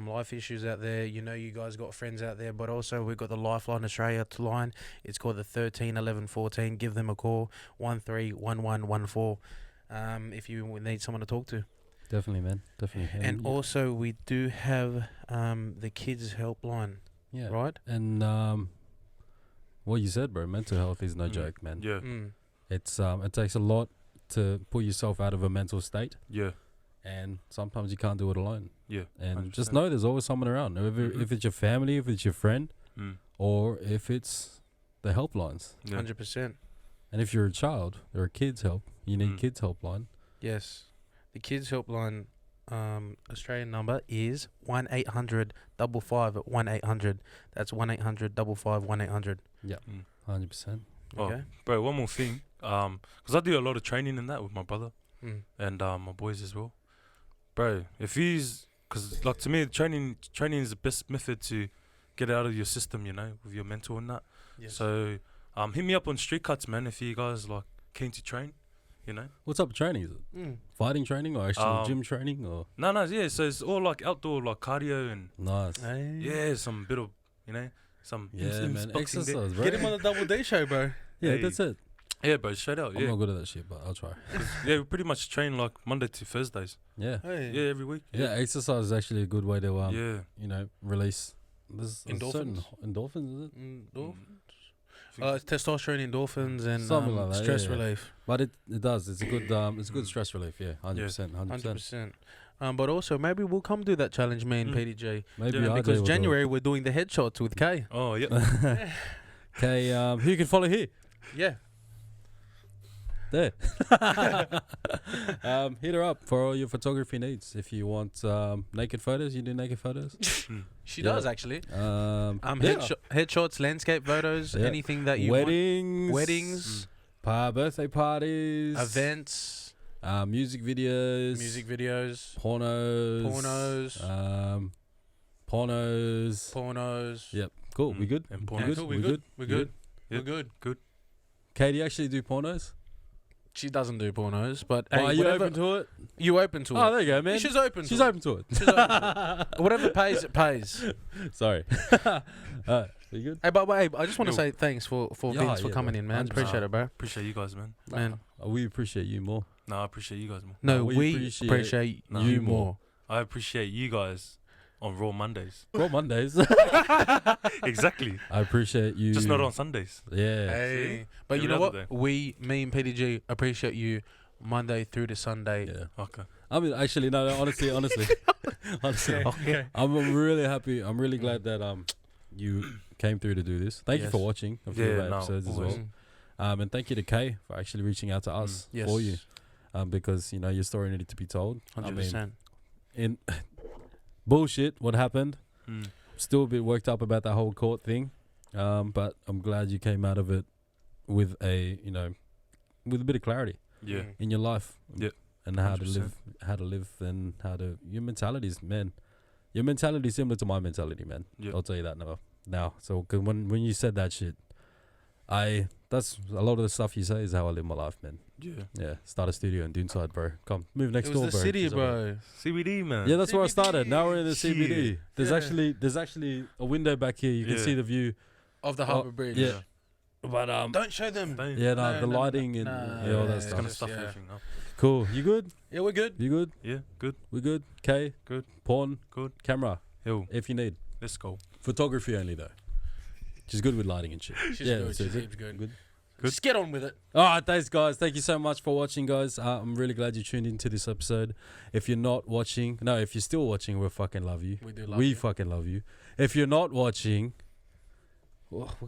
life issues out there, you guys got friends out there, but also we've got the Lifeline Australia line. It's called the 13 11 14. Give them a call, 131114. If you need someone to talk to. Definitely, man. Definitely. And also we do have the kids helpline, yeah. right? And what you said, bro, mental health is no joke, man. Yeah. It's it takes a lot to pull yourself out of a mental state, Yeah. and sometimes you can't do it alone. Yeah. And just 100%. know there's always someone around. If it's your family, if it's your friend, or if it's the helplines. Yeah. 100%. And if you're a child or a kids help, you need kids helpline. Yes. The kids helpline Australian number is 1-800 55 1800. That's 1-800 55 1800. Yeah. 100%. Okay. Oh, bro, one more thing. Because I do a lot of training in that with my brother Mm. and my boys as well. Bro, if he's, because like to me, training is the best method to get it out of your system, with your mental and that. Yes. So, hit me up on Street Cuts, man, if you guys like keen to train, What type of training is it? Mm. Fighting training or actual gym training or? No, yeah. So it's all like outdoor, like cardio and Nice. yeah, some bit of, some Yeah, man. boxing there. Exercise, bro. Get him on the Double D show, bro. Yeah, Hey. that's it. Yeah, bro, straight out. I'm Yeah, not good at that shit, but I'll try. yeah. We pretty much train like Monday to Thursdays. Yeah. Hey. Yeah, every week. Yeah, exercise is actually a good way to Yeah. release. There's a certain Endorphins? endorphins, is it? It's testosterone, endorphins, and Something like that, stress yeah. relief. But it does. It's a good stress relief. Yeah, 100%, 100%. 100%. But also, maybe we'll come do that challenge, me and PDG. Maybe Yeah, RJ Because will do it. January, we're doing the headshots with Kay. Oh, yeah. Okay, who you can follow here? Yeah. There. Hit her up for all your photography needs. If you want naked photos, you do naked photos. She Yeah. does, actually. Yeah. Headshots, landscape photos, Yeah. anything that you want. Weddings. Weddings, Birthday parties. events, Music videos. music videos, Pornos. Pornos. Yep. Cool. We good? And Yeah, pornos. cool, We we're good? good. We're You good. Yeah. We're good. Katie actually do pornos? She doesn't do pornos, but Oh, hey, are you whatever, open to it? you open to Oh, it. there you go, man. She's open. She's to open to it. It. She's open to it. Whatever pays, it pays. Sorry. You good? Hey, but wait, I just want to Yo. say thanks for Yeah, Vince for yeah, coming bro. in, man. 100%. Appreciate it, bro. Appreciate you guys, man. Man, We appreciate you more. No, I appreciate you guys more. no, we we appreciate appreciate No. you you more. more. I appreciate you guys on Raw Mondays. Well, Mondays. Exactly. I appreciate you. Just not on Sundays. Yeah. Hey, but Every you know other what? Me and PDG appreciate you Monday through to Sunday. Yeah. Okay. I mean, actually, no, honestly. Honestly. Okay. I'm really happy. I'm really glad that you came through to do this. Thank you Yes. for watching a few Yeah, of our no, episodes as always. well. And thank you to Kay for actually reaching out to us Yes. for you. Because your story needed to be told. 100%. In bullshit, what happened? Mm. Still a bit worked up about that whole court thing. But I'm glad you came out of it with with a bit of clarity Yeah. Mm. in your life. Yeah. And how 100%. to live and your mentalities, man. Your mentality is similar to my mentality, man. Yeah. I'll tell you that now. So 'cause when you said that shit, that's a lot of the stuff you say is how I live my life, man. Yeah. Yeah. Start a studio in Doonside, bro. Come move next It door, was the bro. city, It's all right. bro. CBD, man. Yeah, that's where I started. Now we're in the Shit. CBD. There's Yeah. actually a window back here. You can Yeah. see the view. Of the Harbour Bridge. yeah. But Don't show them. Don't- yeah, No, the no, lighting and no, all that It's stuff. gonna Just, stuff yeah. everything up. Cool. You good? Yeah, we're good. You good? Yeah. Good. We good? K? Good. Porn? Good. Camera? Yo, If you need. let's go. Photography only though. She's good with lighting and shit. She's yeah, good. so She is it keeps good. good? Just get on with it. All right, thanks, guys. Thank you so much for watching, guys. I'm really glad you tuned into this episode. If you're not watching, if you're still watching, we fucking love you. We do love We you. fucking love you. If you're not watching, let's go.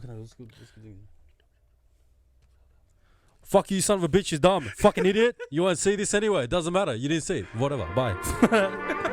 Fuck you, son of a bitch. You're dumb. Fucking idiot. You won't see this anyway. It doesn't matter. You didn't see it. Whatever. Bye.